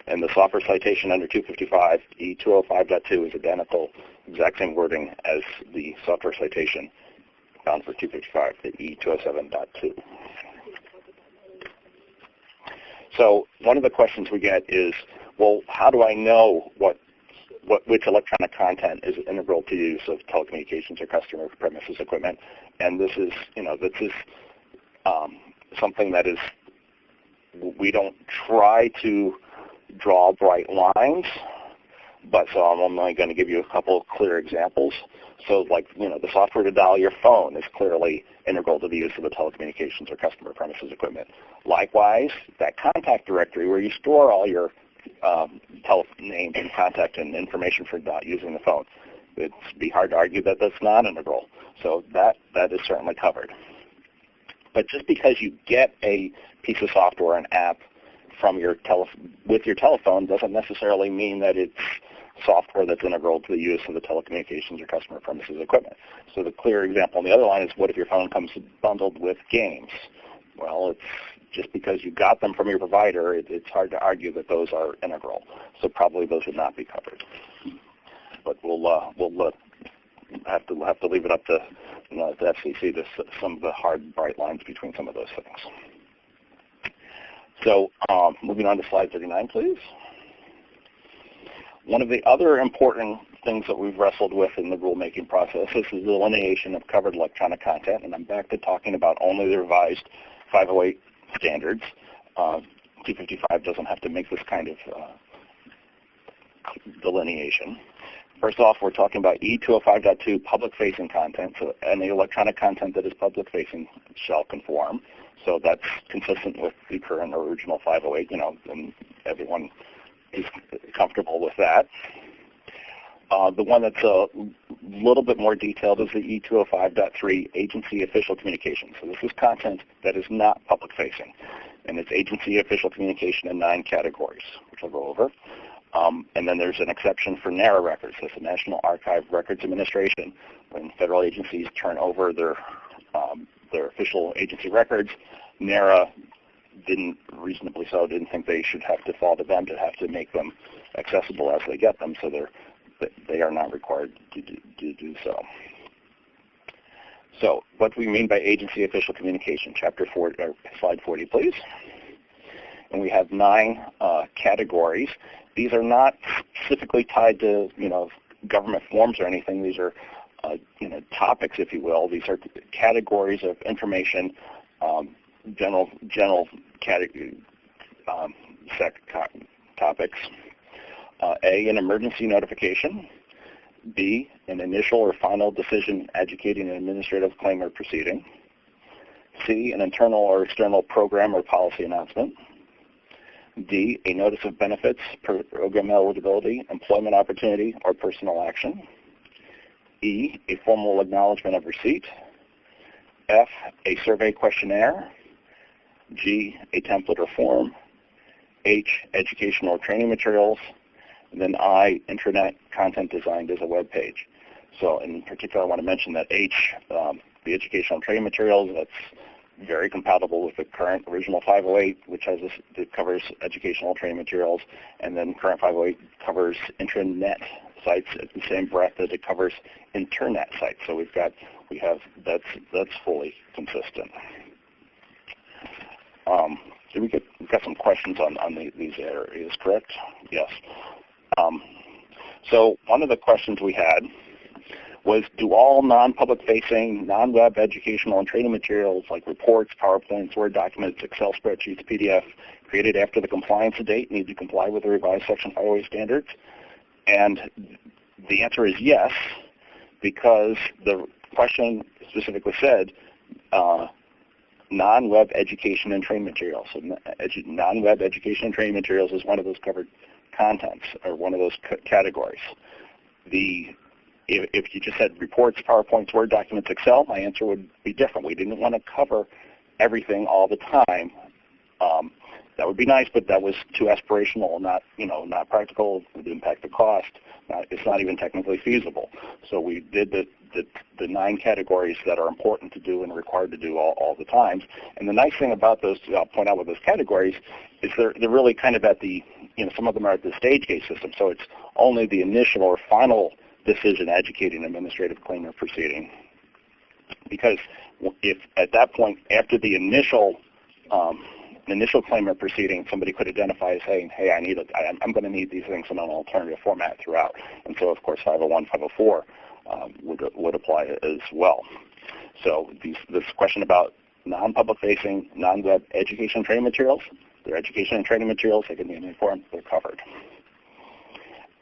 [SPEAKER 4] And the software citation under 255, E205.2 is identical, exact same wording as the software citation found for 255, the E207.2. So one of the questions we get is, well, how do I know which electronic content is integral to the use of telecommunications or customer premises equipment? And this is, something that is, we don't try to draw bright lines, but so I'm only going to give you a couple of clear examples. So like, the software to dial your phone is clearly integral to the use of the telecommunications or customer premises equipment. Likewise, that contact directory where you store all your names and contact and information for using the phone, it'd be hard to argue that that's not integral. So that is certainly covered. But just because you get a piece of software, an app, from with your telephone doesn't necessarily mean that it's software that's integral to the use of the telecommunications or customer premises equipment. So the clear example on the other line is, what if your phone comes bundled with games? Well, it's just because you got them from your provider, it's hard to argue that those are integral. So probably those would not be covered. But we'll have to leave it up to the FCC to some of the hard, bright lines between some of those things. So moving on to slide 39, please. One of the other important things that we've wrestled with in the rulemaking process is the delineation of covered electronic content, and I'm back to talking about only the revised 508 standards. 255 doesn't have to make this kind of delineation. First off, we're talking about E205.2 public-facing content, so any electronic content that is public-facing shall conform. So that's consistent with the current original 508, and everyone is comfortable with that. The one that's a little bit more detailed is the E205.3 agency official communication. So this is content that is not public-facing, and it's agency official communication in 9 categories, which I'll go over. And then there's an exception for NARA records. That's the National Archive Records Administration. When federal agencies turn over their official agency records, NARA reasonably so, didn't think they should have to fall to them to have to make them accessible as they get them, so they are not required to do so. So what do we mean by agency official communication? Chapter 4, or slide 40, please. And we have 9 categories. These are not specifically tied to government forms or anything. These are topics, if you will. These are categories of information, general category topics. A, an emergency notification. B, an initial or final decision adjudicating an administrative claim or proceeding. C, an internal or external program or policy announcement. D, a notice of benefits, program eligibility, employment opportunity, or personal action. E, a formal acknowledgement of receipt. F, a survey questionnaire. G, a template or form. H, educational or training materials. And then I, intranet content designed as a web page. So in particular, I want to mention that H, the educational training materials, that's very compatible with the current original 508, which that covers educational training materials, and then current 508 covers intranet sites at the same breadth that it covers internet sites. So that's fully consistent. So we've got some questions on these areas, correct? Yes. So one of the questions we had was, do all non-public facing, non-web educational and training materials like reports, PowerPoints, Word documents, Excel spreadsheets, PDF, created after the compliance date need to comply with the revised Section 508 standards? And the answer is yes, because the question specifically said non-web education and training materials. So non-web education and training materials is one of those covered contents, or one of those categories. If you just said reports, PowerPoints, Word documents, Excel, my answer would be different. We didn't want to cover everything all the time. That would be nice, but that was too aspirational, not practical. It would impact the cost. It's not even technically feasible. So we did the 9 categories that are important to do and required to do all the times. And the nice thing about those, I'll point out with those categories, is they're really kind of at the, some of them are at the stage gate system. So it's only the initial or final decision adjudicating administrative claim or proceeding. Because if at that point, after the initial claim or proceeding, somebody could identify as saying, hey, I'm going to need these things in an alternative format throughout. And so, of course, 501, 504 would apply as well. So this question about non-public facing, non-web education and training materials, they're education and training materials, they can be in any form, they're covered.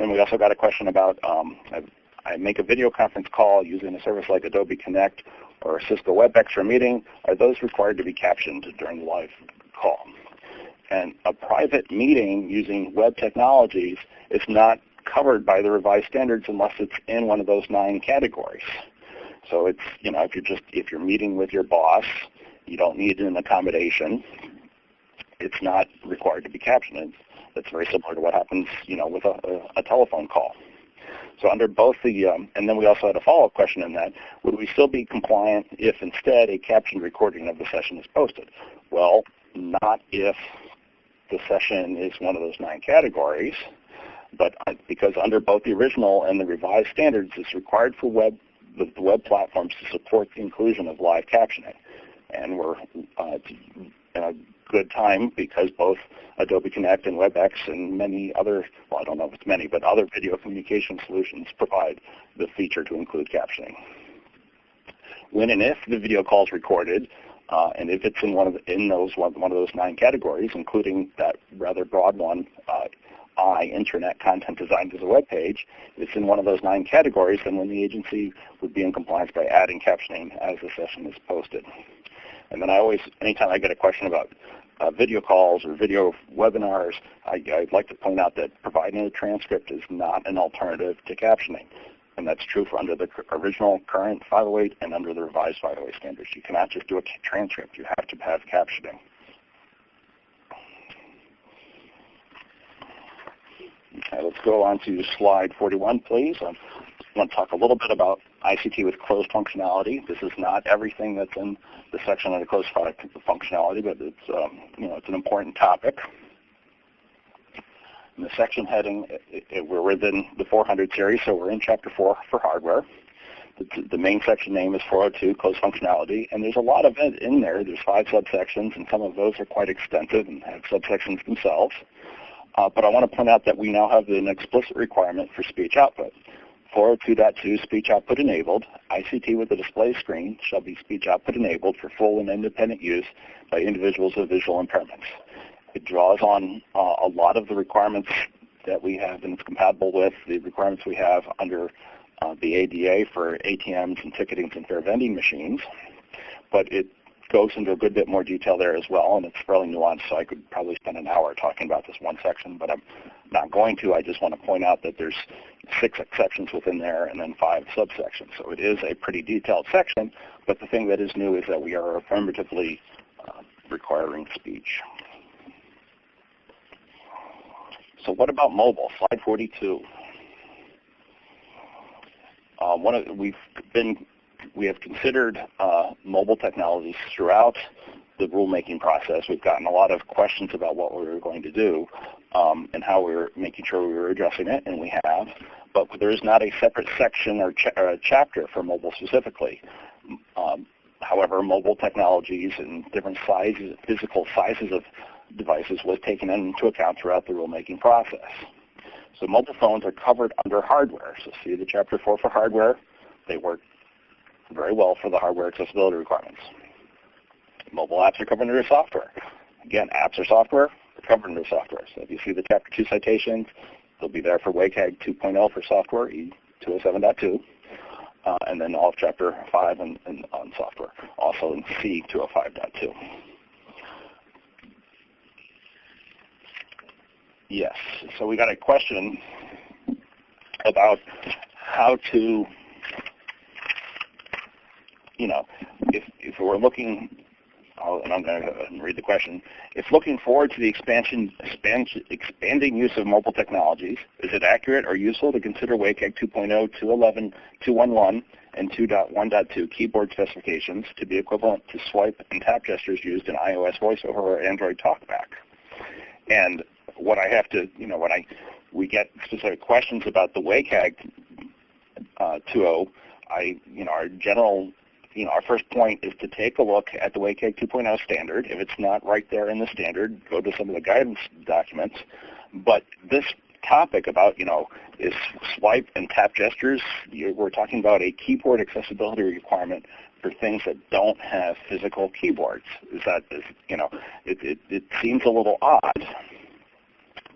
[SPEAKER 4] And we also got a question about, I make a video conference call using a service like Adobe Connect or Cisco WebEx for a meeting. Are those required to be captioned during the live call? And a private meeting using web technologies is not covered by the revised standards unless it's in one of those 9 categories. So it's, if you're meeting with your boss, you don't need an accommodation. It's not required to be captioned. That's very similar to what happens, with a telephone call. So under both and then we also had a follow-up question in that, would we still be compliant if instead a captioned recording of the session is posted? Well, not if the session is one of those 9 categories, but because under both the original and the revised standards, it's required for the web platforms to support the inclusion of live captioning. And we're in a good time because both Adobe Connect and WebEx and many other, well, I don't know if it's many, but other video communication solutions provide the feature to include captioning. When and if the video call is recorded, and if it's in one of those 9 categories, including that rather broad one, Internet content designed as a web page, it's in one of those 9 categories, then when the agency would be in compliance by adding captioning as the session is posted. And then anytime I get a question about video calls or video webinars, I'd like to point out that providing a transcript is not an alternative to captioning. And that's true for under the original current 508 and under the revised 508 standards. You cannot just do a transcript. You have to have captioning. Okay, let's go on to slide 41, please. I want to talk a little bit about ICT with closed functionality. This is not everything that's in the section on the closed product functionality, but it's it's an important topic. In the section heading, we're within the 400 series, so we're in Chapter 4 for hardware. The main section name is 402, closed functionality, and there's a lot of it in there. There's 5 subsections, and some of those are quite extensive and have subsections themselves. But I want to point out that we now have an explicit requirement for speech output. 402.2, speech output enabled. ICT with a display screen shall be speech output enabled for full and independent use by individuals with visual impairments. It draws on a lot of the requirements that we have, and it's compatible with the requirements we have under the ADA for ATMs and ticketing and fare vending machines. But it goes into a good bit more detail there as well, and it's fairly nuanced, so I could probably spend an hour talking about this one section, but I'm not going to. I just want to point out that there's 6 exceptions within there and then 5 subsections. So it is a pretty detailed section, but the thing that is new is that we are affirmatively requiring speech. So what about mobile? Slide 42. We have considered mobile technologies throughout the rulemaking process. We've gotten a lot of questions about what we were going to do and how we were making sure we were addressing it, and we have. But there is not a separate section or a chapter for mobile specifically. However, mobile technologies and different sizes, physical sizes of devices was taken into account throughout the rulemaking process. So mobile phones are covered under hardware. So see the Chapter 4 for hardware. They work very well for the hardware accessibility requirements. Mobile apps are covered under software. Again, apps are software, they're covered under software. So if you see the Chapter 2 citations, they'll be there for WCAG 2.0 for software, E207.2, and then all of Chapter 5 and on software, also in C205.2. Yes, so we got a question about how to, if we're looking, and I'm going to go ahead and read the question. If looking forward to the expanding use of mobile technologies, is it accurate or useful to consider WCAG 2.0, 2.11, 2.11, and 2.1.2 keyboard specifications to be equivalent to swipe and tap gestures used in iOS VoiceOver or Android TalkBack? And what I have to, when we get specific questions about the WCAG 2.0, our general, our first point is to take a look at the WCAG 2.0 standard. If it's not right there in the standard, go to some of the guidance documents. But this topic about, is swipe and tap gestures, we're talking about a keyboard accessibility requirement for things that don't have physical keyboards. It seems a little odd.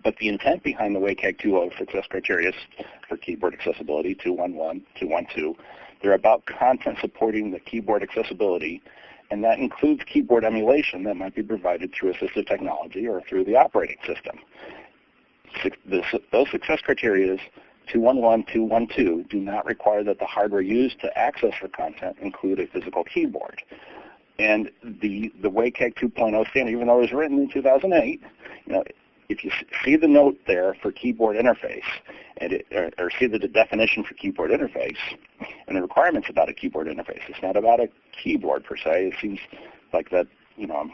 [SPEAKER 4] But the intent behind the WCAG 2.0 success criteria for keyboard accessibility, 2.11, 2.12, they're about content supporting the keyboard accessibility, and that includes keyboard emulation that might be provided through assistive technology or through the operating system. Those success criteria, 2.11, 2.12, do not require that the hardware used to access the content include a physical keyboard. And the WCAG 2.0 standard, even though it was written in 2008, if you see the note there for keyboard interface, or see the definition for keyboard interface, and the requirements about a keyboard interface, it's not about a keyboard per se. It seems like that, I'm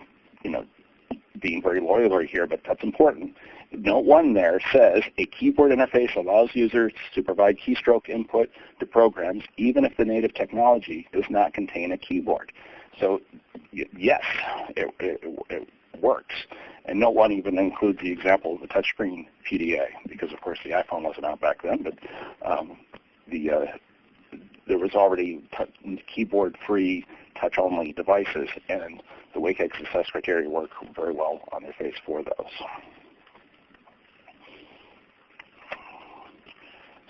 [SPEAKER 4] being very lawyerly here, but that's important. Note 1 there says a keyboard interface allows users to provide keystroke input to programs even if the native technology does not contain a keyboard. So yes, it works. And Note 1 even includes the example of the touchscreen PDA, because of course the iPhone wasn't out back then, but there was already keyboard-free, touch-only devices, and the WCAG success criteria work very well on their face for those.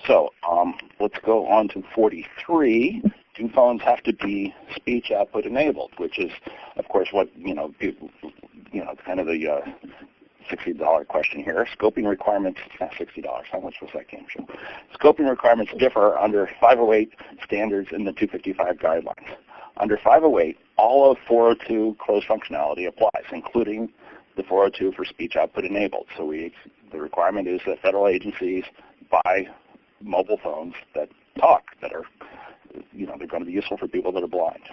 [SPEAKER 4] So let's go on to 43. Do phones have to be speech output enabled, which is, of course, what people, kind of the $60 question here. Scoping requirements, not $60. How much was that game show? Scoping requirements differ under 508 standards in the 255 guidelines. Under 508, all of 402 closed functionality applies, including the 402 for speech output enabled. So the requirement is that federal agencies buy mobile phones that talk, that are, they're going to be useful for people that are blind.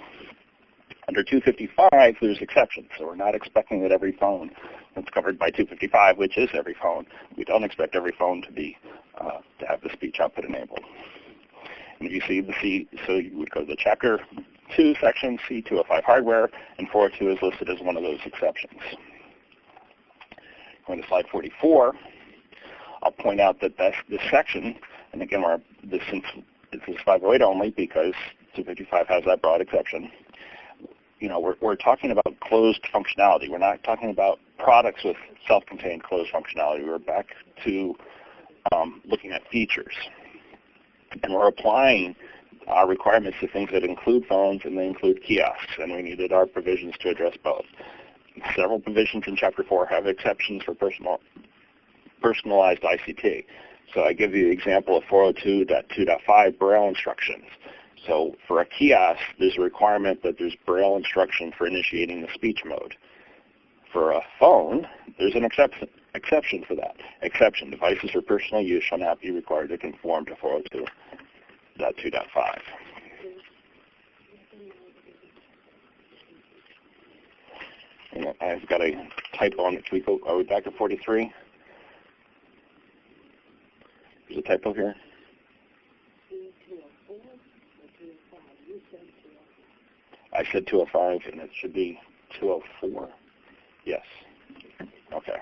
[SPEAKER 4] Under 255, there's exceptions. So we're not expecting that every phone that's covered by 255, which is every phone, we don't expect every phone to be to have the speech output enabled. And if you see the C, so you would go to the Chapter 2 section, C205 hardware, and 402 is listed as one of those exceptions. Going to slide 44, I'll point out that this section, and again, this is 508 only because 255 has that broad exception. We're talking about closed functionality. We're not talking about products with self-contained closed functionality. We're back to looking at features. And we're applying our requirements to things that include phones and they include kiosks, and we needed our provisions to address both. Several provisions in Chapter 4 have exceptions for personalized ICT. So I give you the example of 402.2.5 Braille instructions. So for a kiosk, there's a requirement that there's Braille instruction for initiating the speech mode. For a phone, there's an exception for that. Exception, devices for personal use shall not be required to conform to 402.2.5. And I've got a typo on it. Are we back to 43? There's a typo here. I said 205, and it should be 204. Yes. Okay.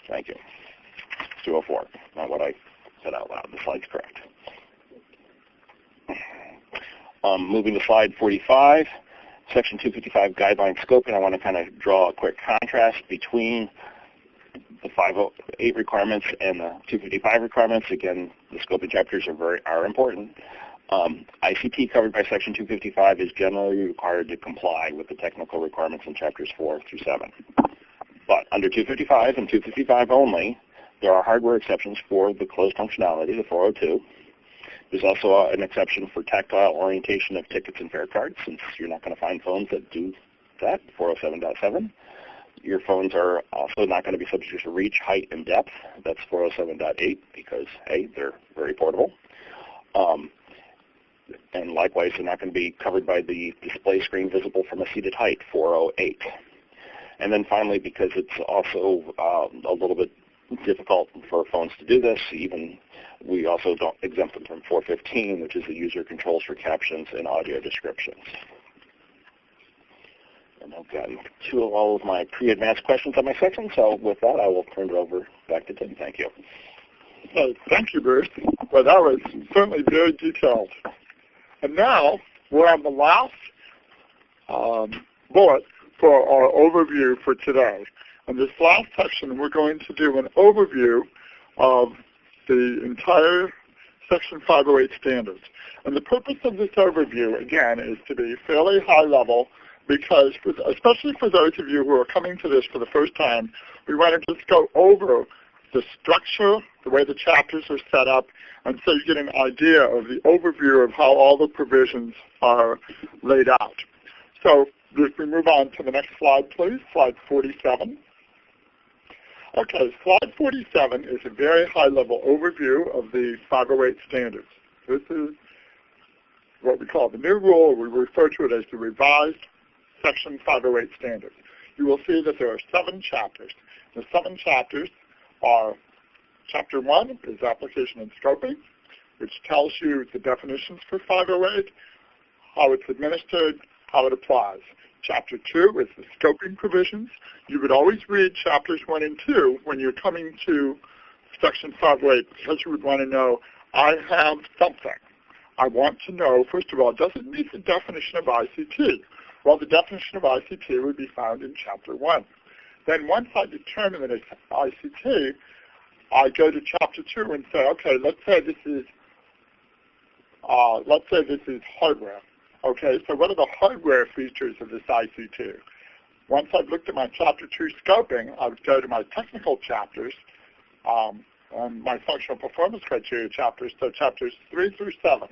[SPEAKER 4] Thank you. 204, not what I said out loud. The slide's correct. Moving to slide 45, Section 255 guideline scoping. I want to kind of draw a quick contrast between the 508 requirements and the 255 requirements. Again, the scoping chapters are important. ICT covered by Section 255 is generally required to comply with the technical requirements in chapters 4 through 7. But under 255 and 255 only, there are hardware exceptions for the closed functionality, the 402. There's also an exception for tactile orientation of tickets and fare cards, since you're not going to find phones that do that, 407.7. Your phones are also not going to be subject to reach, height, and depth. That's 407.8 because, hey, they're very portable. And likewise, they're not going to be covered by the display screen visible from a seated height, 408. And then finally, because it's also a little bit difficult for phones to do this, we also don't exempt them from 415, which is the user controls for captions and audio descriptions. And I've gotten to all of my pre-advanced questions on my section, so with that, I will turn it over back to Tim. Thank you.
[SPEAKER 3] Okay, thank you, Bruce. Well, that was certainly very detailed. And now we're on the last bullet for our overview for today. In this last section, we're going to do an overview of the entire Section 508 standards. And the purpose of this overview, again, is to be fairly high level because, especially for those of you who are coming to this for the first time, we want to just go over the structure, the way the chapters are set up, and so you get an idea of the overview of how all the provisions are laid out. So if we move on to the next slide, please, slide 47. Okay, slide 47 is a very high-level overview of the 508 standards. This is what we call the new rule. We refer to it as the revised Section 508 standards. You will see that there are 7 chapters. The 7 chapters are, Chapter 1 is Application and Scoping, which tells you the definitions for 508, how it's administered, how it applies. Chapter 2 is the scoping provisions. You would always read chapters 1 and 2 when you're coming to Section 508 because you would want to know, I have something. I want to know, first of all, does it meet the definition of ICT? Well, the definition of ICT would be found in Chapter 1. Then once I determine that it's ICT, I go to Chapter 2 and say, okay, let's say this is hardware. Okay, so what are the hardware features of this ICT? Once I've looked at my Chapter 2 scoping, I would go to my technical chapters and my functional performance criteria chapters, so chapters 3 through 7.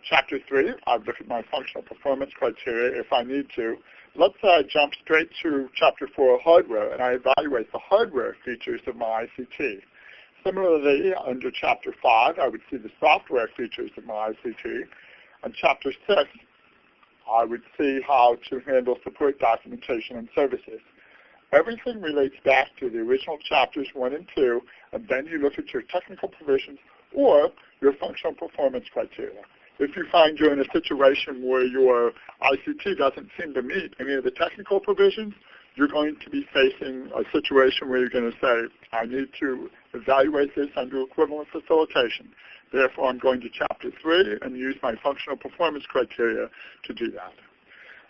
[SPEAKER 3] Chapter 3, I'd look at my functional performance criteria if I need to. Let's say I jump straight to Chapter 4, hardware, and I evaluate the hardware features of my ICT. Similarly, under Chapter 5, I would see the software features of my ICT. On Chapter 6, I would see how to handle support documentation and services. Everything relates back to the original chapters 1 and 2, and then you look at your technical provisions or your functional performance criteria. If you find you're in a situation where your ICT doesn't seem to meet any of the technical provisions, you're going to be facing a situation where you're going to say, I need to evaluate this under equivalent facilitation. Therefore, I'm going to Chapter 3 and use my functional performance criteria to do that.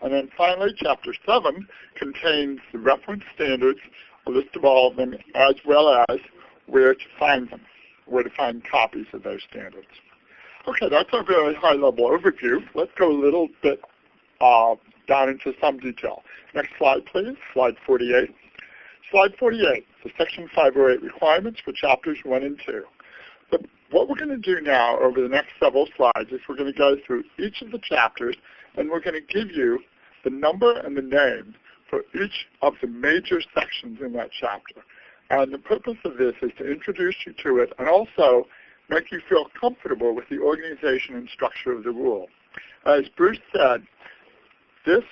[SPEAKER 3] And then finally, Chapter 7 contains the reference standards, a list of all of them, as well as where to find them, where to find copies of those standards. Okay, that's a very high-level overview. Let's go a little bit down into some detail. Next slide, please, slide 48. Slide 48, the Section 508 requirements for Chapters 1 and 2. But what we're going to do now over the next several slides is we're going to go through each of the chapters, and we're going to give you the number and the name for each of the major sections in that chapter. And the purpose of this is to introduce you to it and also make you feel comfortable with the organization and structure of the rule. As Bruce said, this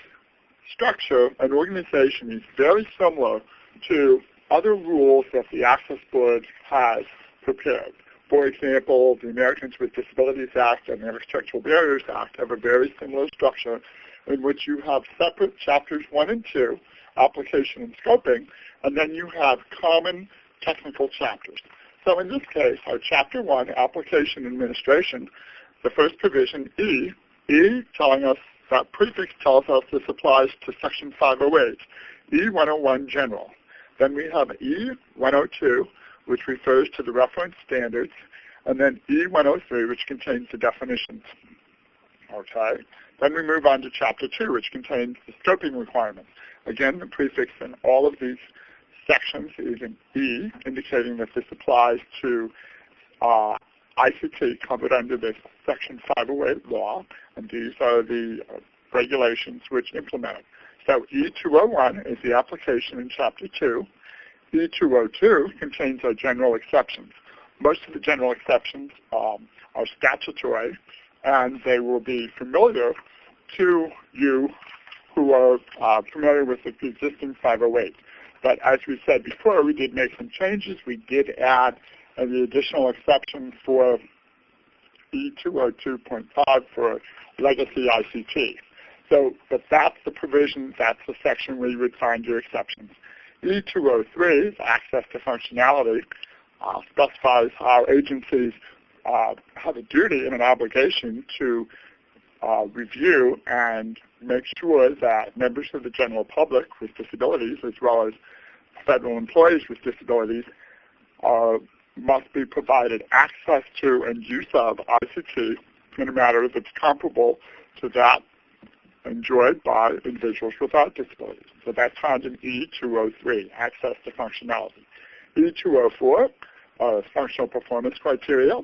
[SPEAKER 3] structure and organization is very similar to other rules that the Access Board has prepared. For example, the Americans with Disabilities Act and the Architectural Barriers Act have a very similar structure in which you have separate chapters 1 and 2, application and scoping, and then you have common technical chapters. So in this case, our Chapter 1, Application Administration, the first provision, E telling us that prefix tells us this applies to Section 508, E101 General. Then we have E102, which refers to the reference standards, and then E103, which contains the definitions. Okay. Then we move on to Chapter 2, which contains the scoping requirements. Again, the prefix in all of these sections is an E, indicating that this applies to ICT covered under this Section 508 law, and these are the regulations which implement it. So E201 is the application in Chapter 2. E202 contains our general exceptions. Most of the general exceptions are statutory, and they will be familiar to you who are familiar with the existing 508. But as we said before, we did make some changes. We did add the additional exception for E202.5 for legacy ICT. So, but that's the provision, that's the section where you would find your exceptions. E203, access to functionality, specifies how agencies have a duty and an obligation to review and make sure that members of the general public with disabilities, as well as federal employees with disabilities, must be provided access to and use of ICT in a manner that's comparable to that enjoyed by individuals without disabilities. So that's found in E203, access to functionality. E204, functional performance criteria.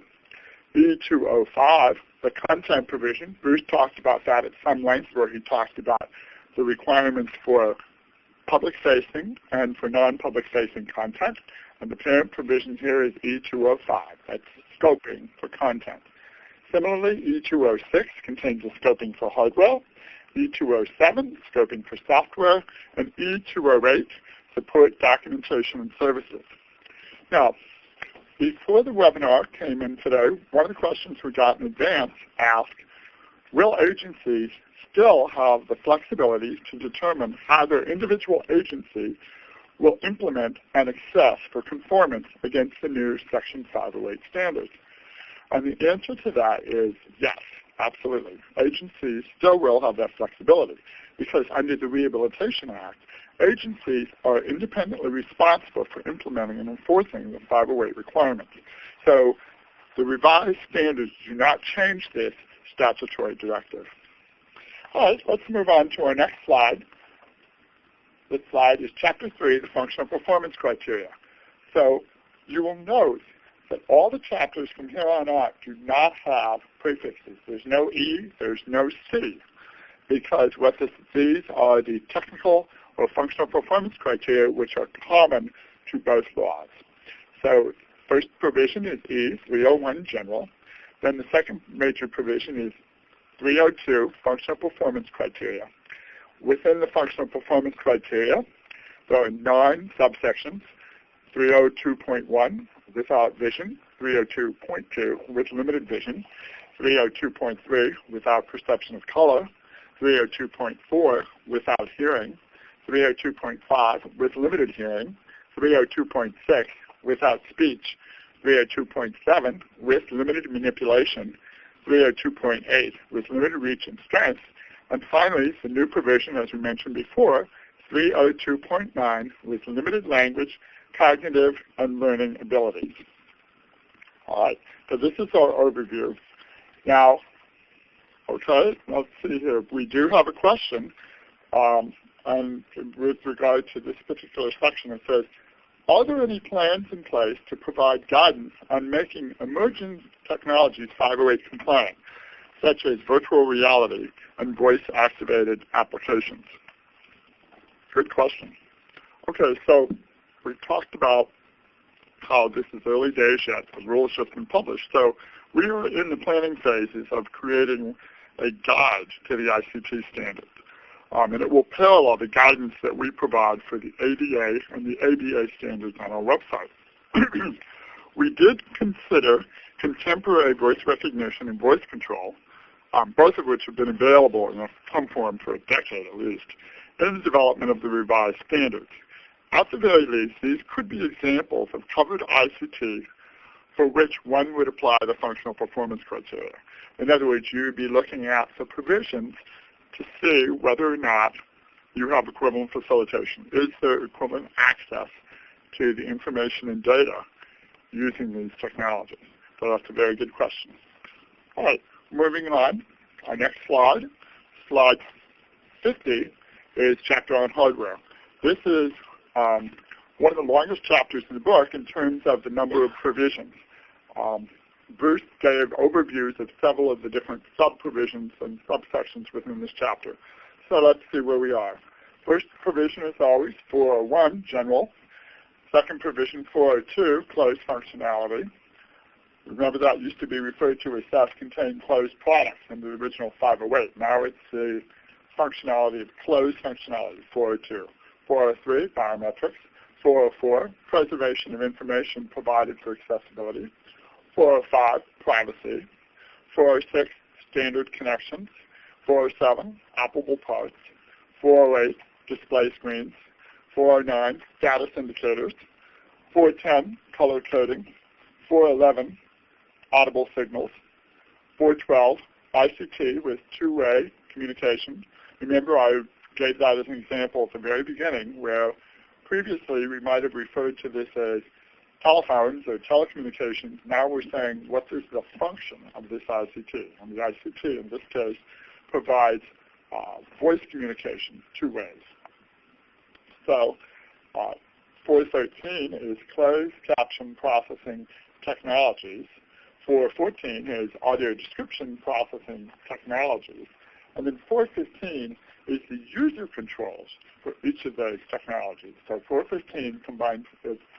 [SPEAKER 3] E205, the content provision. Bruce talked about that at some length, where he talked about the requirements for public-facing and for non-public-facing content. And the parent provision here is E205. That's scoping for content. Similarly, E206 contains the scoping for hardware. E207, scoping for software. And E208, support documentation and services. Now, before the webinar came in today, one of the questions we got in advance asked, will agencies still have the flexibility to determine how their individual agency will implement and assess for conformance against the new Section 508 standards? And the answer to that is yes, absolutely. Agencies still will have that flexibility, because under the Rehabilitation Act, agencies are independently responsible for implementing and enforcing the 508 requirements. So the revised standards do not change this statutory directive. All right, let's move on to our next slide. This slide is Chapter 3, the Functional Performance Criteria. So you will note that all the chapters from here on out do not have prefixes. There's no E, there's no C, because these are the technical or functional performance criteria which are common to both laws. So first provision is E301 General. Then the second major provision is 302 Functional Performance Criteria. Within the functional performance criteria, there are 9 subsections: 302.1, without vision; 302.2, with limited vision; 302.3, without perception of color; 302.4, without hearing; 302.5, with limited hearing; 302.6, without speech; 302.7, with limited manipulation; 302.8, with limited reach and strength; and finally, the new provision, as we mentioned before, 302.9, with limited language, cognitive, and learning abilities. All right, so this is our overview. Now, okay, let's see here. We do have a question, and with regard to this particular section. It says, are there any plans in place to provide guidance on making emerging technologies 508 compliant, such as virtual reality and voice-activated applications? Good question. Okay, so we talked about how this is early days yet. The rule has just been published. So we are in the planning phases of creating a guide to the ICT standards. And it will parallel the guidance that we provide for the ADA and the ABA standards on our website. We did consider contemporary voice recognition and voice control, both of which have been available in some form for a decade at least, in the development of the revised standards. At the very least, these could be examples of covered ICT for which one would apply the functional performance criteria. In other words, you would be looking at the provisions to see whether or not you have equivalent facilitation. Is there equivalent access to the information and data using these technologies? So that's a very good question. All right, moving on. Our next slide, slide 50, is chapter on hardware. This is one of the longest chapters in the book in terms of the number of provisions. Bruce gave overviews of several of the different sub-provisions and subsections within this chapter. So let's see where we are. First provision is always 401, general. Second provision, 402, closed functionality. Remember that used to be referred to as self-contained closed products in the original 508. Now it's the functionality of closed functionality, 402. 403, biometrics. 404, preservation of information provided for accessibility. 405, privacy. 406, standard connections. 407, operable parts. 408, display screens. 409, status indicators. 410, color coding. 411, audible signals. 412, ICT with two-way communication. Remember, I gave that as an example at the very beginning, where previously we might have referred to this as telephones or telecommunications. Now we're saying what is the function of this ICT. And the ICT, in this case, provides voice communication two ways. So 413 is closed caption processing technologies. 414 is audio description processing technologies. And then 415 is the user controls for each of those technologies. So 415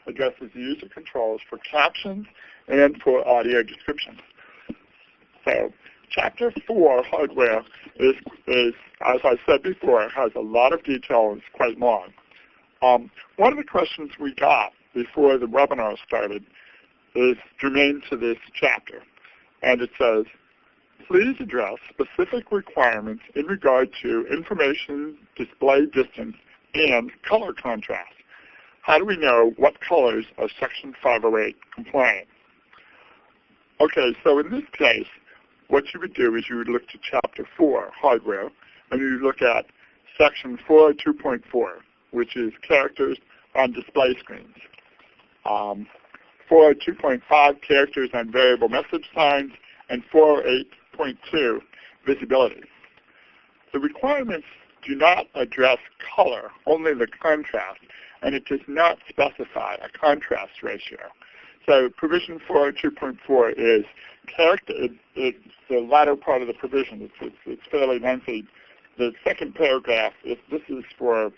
[SPEAKER 3] addresses the user controls for captions and for audio description. So Chapter 4, hardware, is, as I said before, has a lot of detail and it's quite long. One of the questions we got before the webinar started is germane to this chapter. And it says, please address specific requirements in regard to information display distance and color contrast. How do we know what colors are Section 508 compliant? Okay, so in this case, what you would do is you would look to Chapter 4, hardware, and you would look at Section 402.4, which is characters on display screens. 402.5, characters on variable message signs, and 408.2, visibility. The requirements do not address color, only the contrast, and it does not specify a contrast ratio. So provision 402.4 is character. It's the latter part of the provision. It's fairly lengthy. The second paragraph, this is for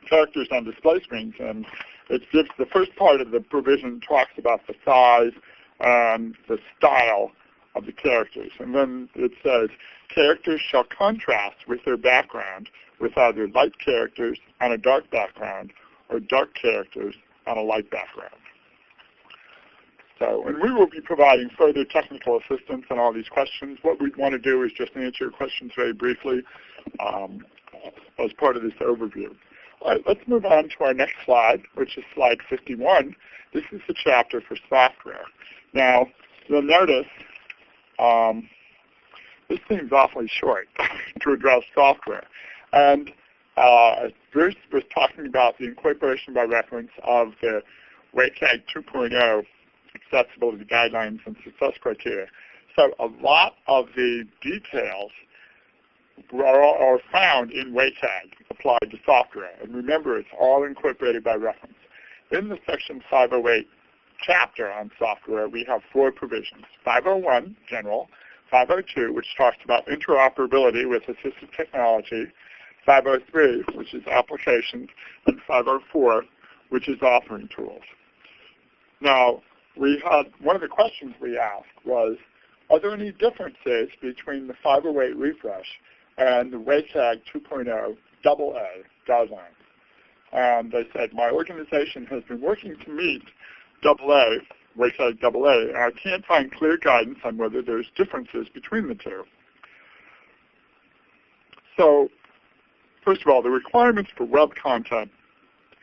[SPEAKER 3] characters on display screens, and it gives the first part of the provision talks about the size and the style of the characters. And then it says, characters shall contrast with their background with either light characters on a dark background or dark characters on a light background. So, and we will be providing further technical assistance on all these questions. What we want to do is just answer your questions very briefly as part of this overview. All right, let's move on to our next slide, which is slide 51. This is the chapter for software. Now, you'll notice this seems awfully short to address software. And Bruce was talking about the incorporation by reference of the WCAG 2.0 accessibility guidelines and success criteria. So a lot of the details are found in WCAG applied to software. And remember, it's all incorporated by reference. In the Section 508 chapter on software, we have 4 provisions. 501, general. 502, which talks about interoperability with assistive technology. 503, which is applications. And 504, which is authoring tools. Now, we had, one of the questions we asked was, are there any differences between the 508 refresh and the WCAG 2.0 AA guidelines? And they said, my organization has been working to meet AA, WCAG AA, and I can't find clear guidance on whether there's differences between the two. So, first of all, the requirements for web content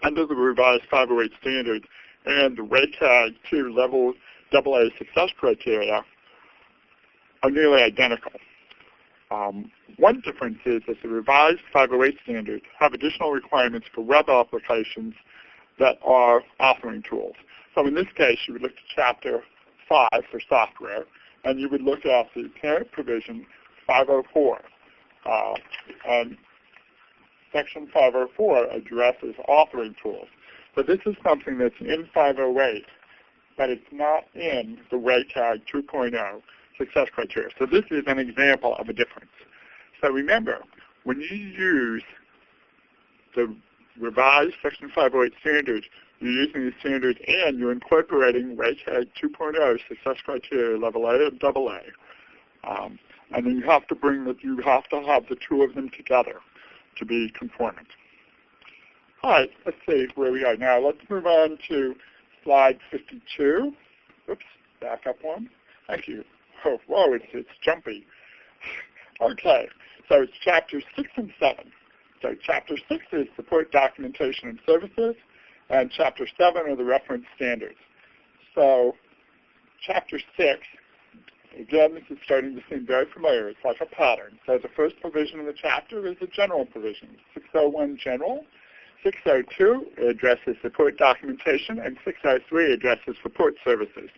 [SPEAKER 3] under the revised 508 standards and the WCAG 2 level AA success criteria are nearly identical. One difference is that the revised 508 standards have additional requirements for web applications that are authoring tools. So in this case, you would look to Chapter 5 for software, and you would look at the parent provision 504. And Section 504 addresses authoring tools. But this is something that's in 508, but it's not in the WCAG 2.0 success criteria. So this is an example of a difference. So remember, when you use the revised Section 508 standards, you're using the standards and you're incorporating WCAG 2.0 success criteria level A and AA. And then you have to have the two of them together to be conformant. All right, let's see where we are now. Let's move on to slide 52. Oops, back up one. Thank you. Oh, whoa, it's jumpy. Okay, so it's chapters 6 and 7. So chapter 6 is support documentation and services, and chapter 7 are the reference standards. So chapter 6, again, this is starting to seem very familiar. It's like a pattern. So the first provision in the chapter is a general provision, 601 general. 602 addresses support documentation, and 603 addresses support services.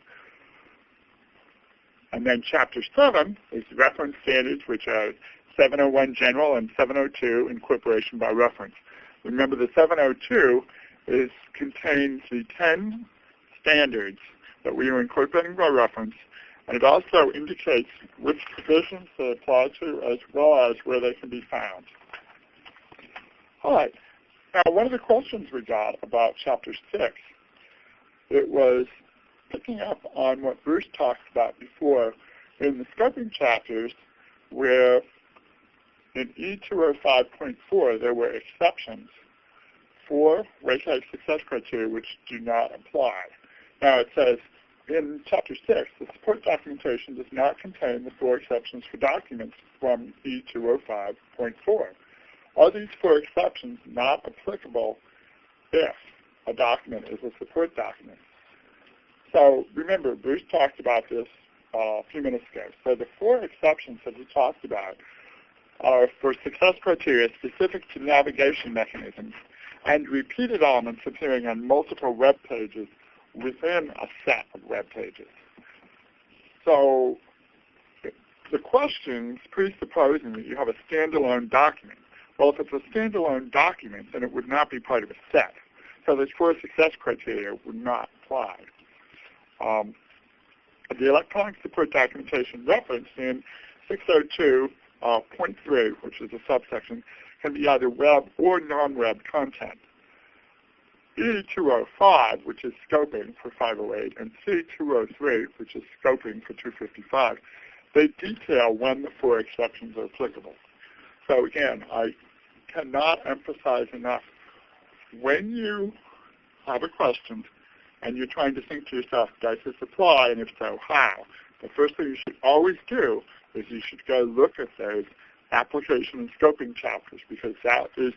[SPEAKER 3] And then Chapter 7 is reference standards, which are 701 general and 702 incorporation by reference. Remember, the 702 contains the 10 standards that we are incorporating by reference, and it also indicates which provisions they apply to as well as where they can be found. All right. Now, one of the questions we got about Chapter 6, it was picking up on what Bruce talked about before in the scoping chapters, where in E205.4 there were exceptions for WCAG success criteria which do not apply. Now it says in Chapter 6, the support documentation does not contain the 4 exceptions for documents from E205.4. Are these 4 exceptions not applicable if a document is a support document? So remember, Bruce talked about this a few minutes ago. So the 4 exceptions that he talked about are for success criteria specific to navigation mechanisms and repeated elements appearing on multiple web pages within a set of web pages. So the question's presupposing that you have a standalone document. Well, if it's a standalone document, then it would not be part of a set. So those 4 success criteria would not apply. The electronic support documentation referenced in 602.3, which is a subsection, can be either web or non-web content. E205, which is scoping for 508, and C203, which is scoping for 255, they detail when the 4 exceptions are applicable. So again, I cannot emphasize enough, when you have a question and you're trying to think to yourself, does this apply, and if so, how? The first thing you should always do is you should go look at those application and scoping chapters, because that is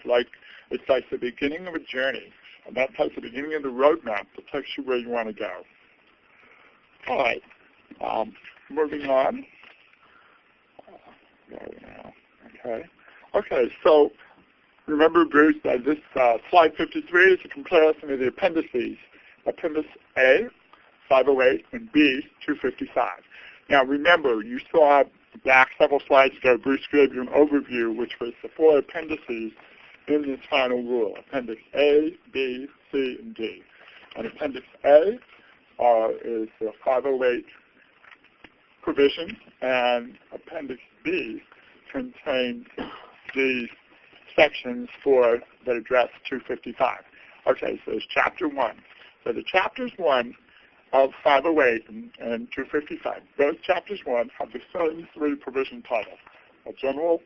[SPEAKER 3] it's like the beginning of a journey, and that's like the beginning of the roadmap that takes you where you want to go. All right, moving on. Okay, so remember, Bruce, this slide 53 is a comparison of the appendices. Appendix A, 508, and B, 255. Now remember, you saw back several slides ago, Bruce gave you an overview, which was the 4 appendices in this final rule. Appendix A, B, C, and D. And Appendix A is the 508 provision, and Appendix B contains the sections that address 255. Okay, so there's Chapter 1. So the Chapters 1 of 508 and 255, those Chapters 1 have the same 3 provision titles: a general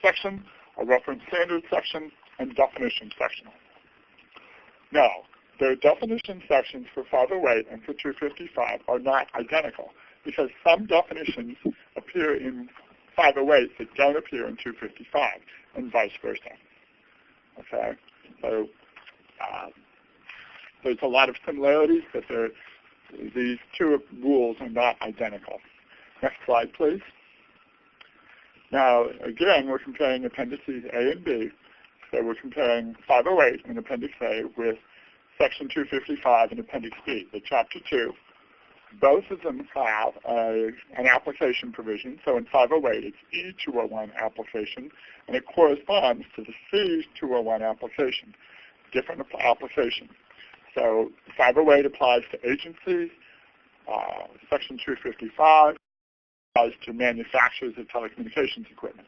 [SPEAKER 3] section, a reference standard section, and definition section. Now, the definition sections for 508 and for 255 are not identical, because some definitions appear in 508 that don't appear in 255, and vice versa. Okay, so there's a lot of similarities, but these two rules are not identical. Next slide, please. Now, again, we're comparing Appendices A and B. So we're comparing 508 in Appendix A with Section 255 in Appendix B, the Chapter 2. Both of them have an application provision. So in 508, it's E201 application, and it corresponds to the C201 application, different application. So 508 applies to agencies. Section 255 applies to manufacturers of telecommunications equipment.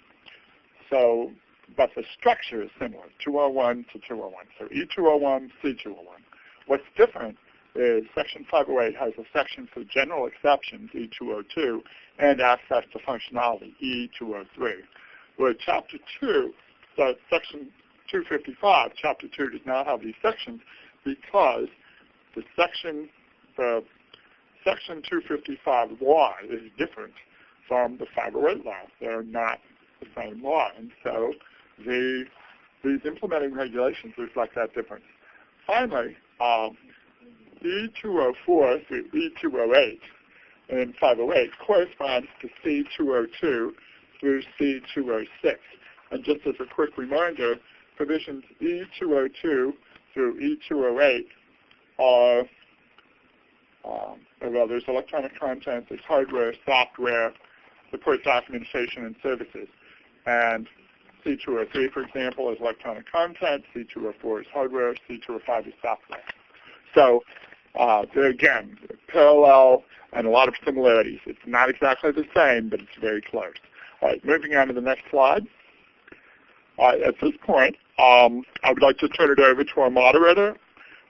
[SPEAKER 3] So, but the structure is similar, 201 to 201. So E201, C201. What's different is Section 508 has a section for general exceptions, E202, and access to functionality, E203. Where Chapter 2, so Section 255, Chapter 2 does not have these sections because the Section 255 law is different from the 508 law. They're not the same law, and so these implementing regulations reflect that difference. Finally, E204 through E208 in 508 corresponds to C202 through C206. And just as a quick reminder, provisions E202 through E208 are, well, there's electronic content, there's hardware, software, support documentation, and services. And C203, for example, is electronic content, C204 is hardware, C205 is software. So, there again, parallel and a lot of similarities. It's not exactly the same, but it's very close. All right, moving on to the next slide. At this point, I would like to turn it over to our moderator,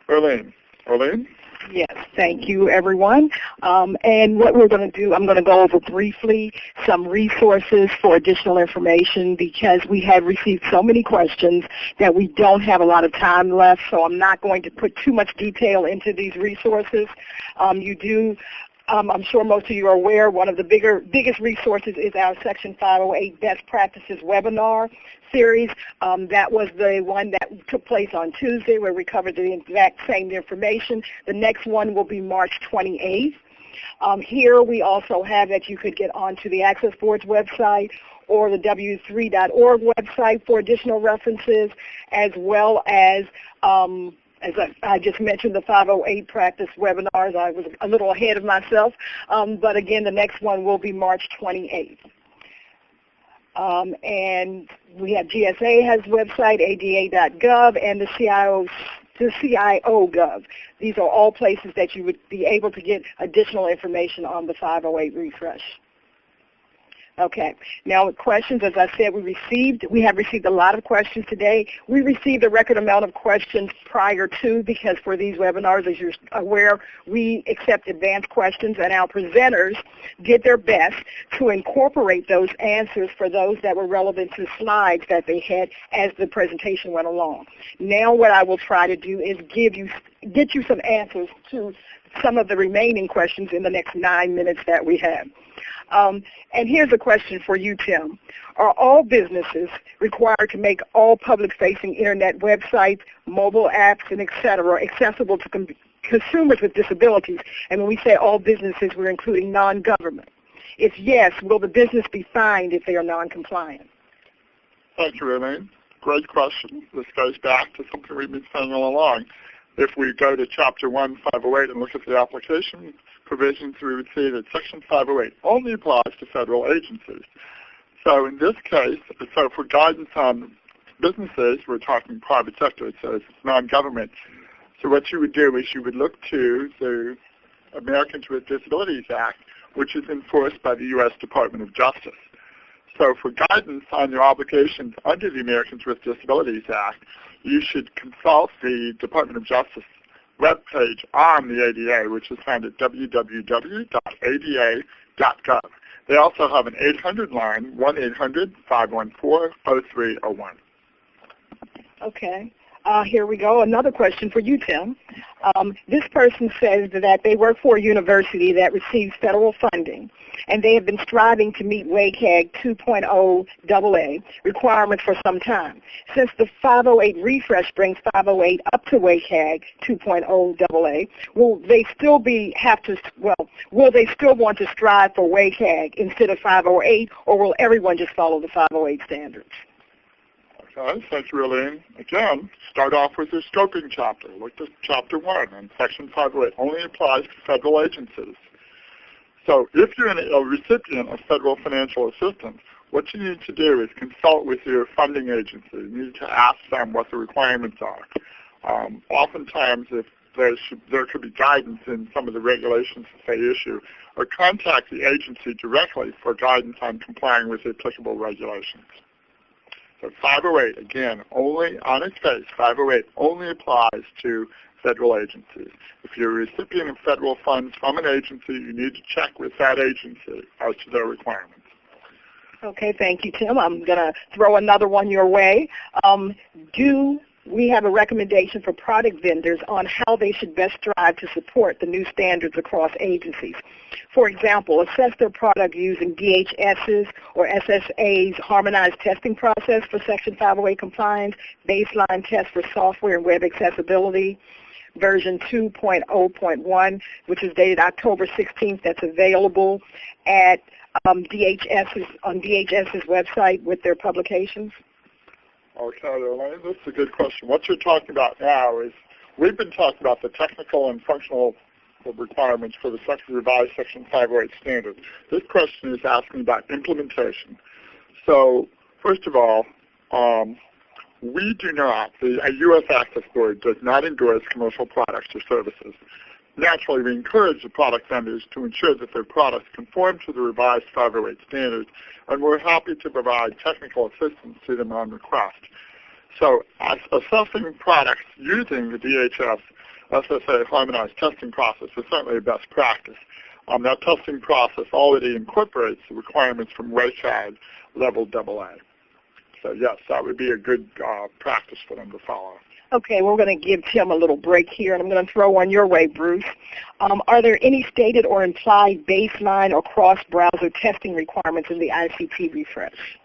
[SPEAKER 3] Arlene. Arlene?
[SPEAKER 2] Yes, thank you, everyone. And what we're going to do, I'm going to go over briefly some resources for additional information because we have received so many questions that we don't have a lot of time left, so I'm not going to put too much detail into these resources. I'm sure most of you are aware, one of the biggest resources is our Section 508 Best Practices webinar series. That was the one that took place on Tuesday where we covered the exact same information. The next one will be March 28th. Here we also have that you could get onto the Access Board's website or the w3.org website for additional references, as well as I just mentioned, the 508 practice webinars. I was a little ahead of myself. But again, the next one will be March 28th. And we have GSA has website, ada.gov, and the CIO.gov. These are all places that you would be able to get additional information on the 508 refresh. Okay. Now with questions, as I said, we have received a lot of questions today. We received a record amount of questions prior to, because for these webinars, as you're aware, we accept advanced questions, and our presenters did their best to incorporate those answers for those that were relevant to slides that they had as the presentation went along. Now what I will try to do is get you some answers to some of the remaining questions in the next 9 minutes that we have. And here's a question for you, Tim. Are all businesses required to make all public-facing Internet websites, mobile apps, and et cetera, accessible to consumers with disabilities? And when we say all businesses, we're including non-government. If yes, will the business be fined if they are non-compliant?
[SPEAKER 3] Thank you, Elaine. Great question. This goes back to something we've been saying all along. If we go to Chapter 1, 508, and look at the application provisions, we would see that Section 508 only applies to federal agencies. So in this case, so for guidance on businesses, we're talking private sector, so it's non-government. So what you would do is you would look to the Americans with Disabilities Act, which is enforced by the U.S. Department of Justice. So for guidance on your obligations under the Americans with Disabilities Act, you should consult the Department of Justice webpage on the ADA, which is found at www.ada.gov. They also have an 800 line, 1-800-514-0301.
[SPEAKER 2] Okay. Here we go. Another question for you, Tim. This person says that they work for a university that receives federal funding, and they have been striving to meet WCAG 2.0 AA requirements for some time. Since the 508 refresh brings 508 up to WCAG 2.0 AA, will they still want to strive for WCAG instead of 508, or will everyone just follow the 508 standards?
[SPEAKER 3] Okay, thank you, Elaine. Again, start off with your scoping chapter. Look at Chapter 1, and Section 508 only applies to federal agencies. So if you're a recipient of federal financial assistance, what you need to do is consult with your funding agency. You need to ask them what the requirements are. Oftentimes, if there could be guidance in some of the regulations that they issue, or contact the agency directly for guidance on complying with the applicable regulations. So 508, again, only on its face, 508 only applies to federal agencies. If you're a recipient of federal funds from an agency, you need to check with that agency as to their requirements.
[SPEAKER 2] Okay, thank you, Tim. I'm going to throw another one your way. Do we have a recommendation for product vendors on how they should best strive to support the new standards across agencies? For example, assess their product using DHS's or SSA's harmonized testing process for Section 508 compliance, baseline test for software and web accessibility, version 2.0.1, which is dated October 16th. That's available at DHS's website with their publications.
[SPEAKER 3] Okay, Elaine, this is a good question. What you're talking about now is we've been talking about the technical and functional requirements for the revised Section 508 standard. This question is asking about implementation. So, first of all, we do not, the U.S. Access Board does not endorse commercial products or services. Naturally, we encourage the product vendors to ensure that their products conform to the revised 508 standards, and we're happy to provide technical assistance to them on request. So, assessing products using the DHS SSA harmonized testing process is certainly a best practice. That testing process already incorporates the requirements from WCAG level AA. So yes, that would be a good practice for them to follow.
[SPEAKER 2] Okay, we're going to give Tim a little break here, and I'm going to throw one your way, Bruce. Are there any stated or implied baseline or cross-browser testing requirements in the ICT refresh?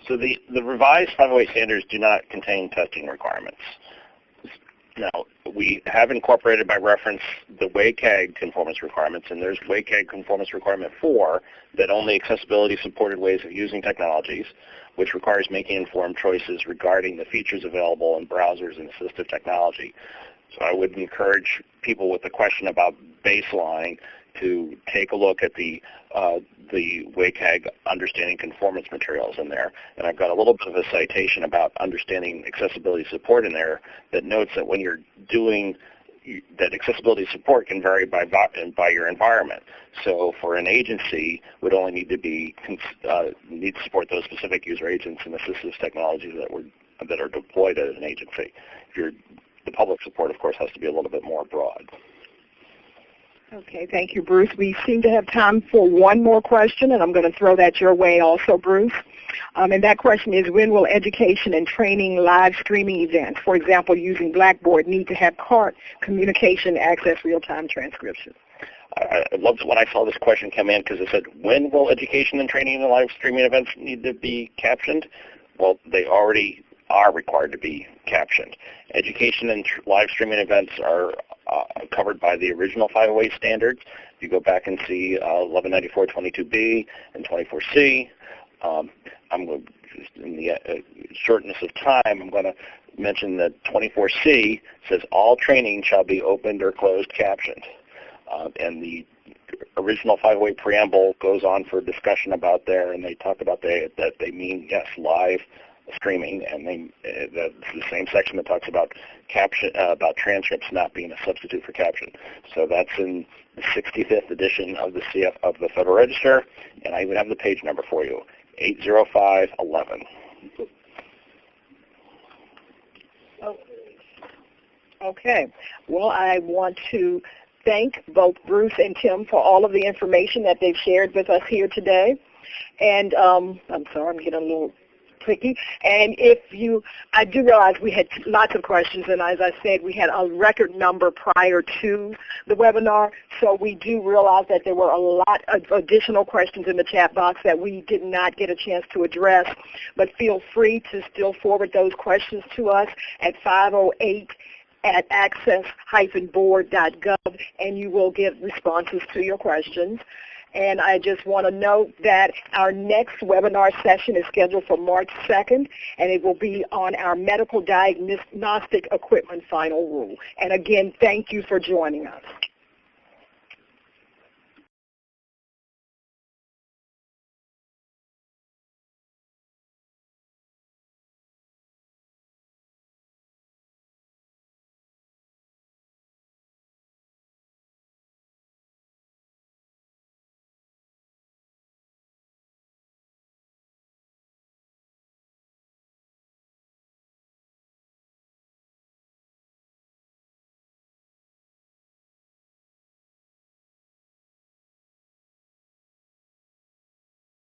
[SPEAKER 4] So the revised 508 standards do not contain testing requirements. Now, we have incorporated by reference the WCAG conformance requirements, and there's WCAG conformance requirement 4 that only accessibility-supported ways of using technologies, which requires making informed choices regarding the features available in browsers and assistive technology. So I would encourage people with the question about baseline to take a look at the WCAG understanding conformance materials in there. And I've got a little bit of a citation about understanding accessibility support in there that notes that when you're doing that accessibility support can vary by your environment. So for an agency, would only need to support those specific user agents and assistive technologies that are deployed at an agency. The public support, of course, has to be a little bit more broad.
[SPEAKER 2] Okay, thank you, Bruce. We seem to have time for one more question, and I'm going to throw that your way also, Bruce. And that question is, when will education and training live streaming events, for example, using Blackboard, need to have CART communication access real-time transcription?
[SPEAKER 4] I loved it when I saw this question come in because it said, when will education and training and live streaming events need to be captioned? Well, they already are required to be captioned. Education and live streaming events are covered by the original 508 standards. If you go back and see 1194.22b and 24c, I'm going to, in the shortness of time, I'm going to mention that 24c says all training shall be opened or closed captioned. And the original 508 preamble goes on for discussion about there, and they talk about that they mean, yes, live streaming, and that's the same section that talks about about transcripts not being a substitute for caption. So that's in the 65th edition of the of the Federal Register, and I even have the page number for you, 80511.
[SPEAKER 2] Okay. Well, I want to thank both Bruce and Tim for all of the information that they've shared with us here today. And I'm sorry, I'm getting a little tricky. And I do realize we had lots of questions, and as I said, we had a record number prior to the webinar, so we do realize that there were a lot of additional questions in the chat box that we did not get a chance to address, but feel free to still forward those questions to us at 508@access-board.gov, and you will get responses to your questions. And I just want to note that our next webinar session is scheduled for March 2nd, and it will be on our medical diagnostic equipment final rule. And again, thank you for joining us.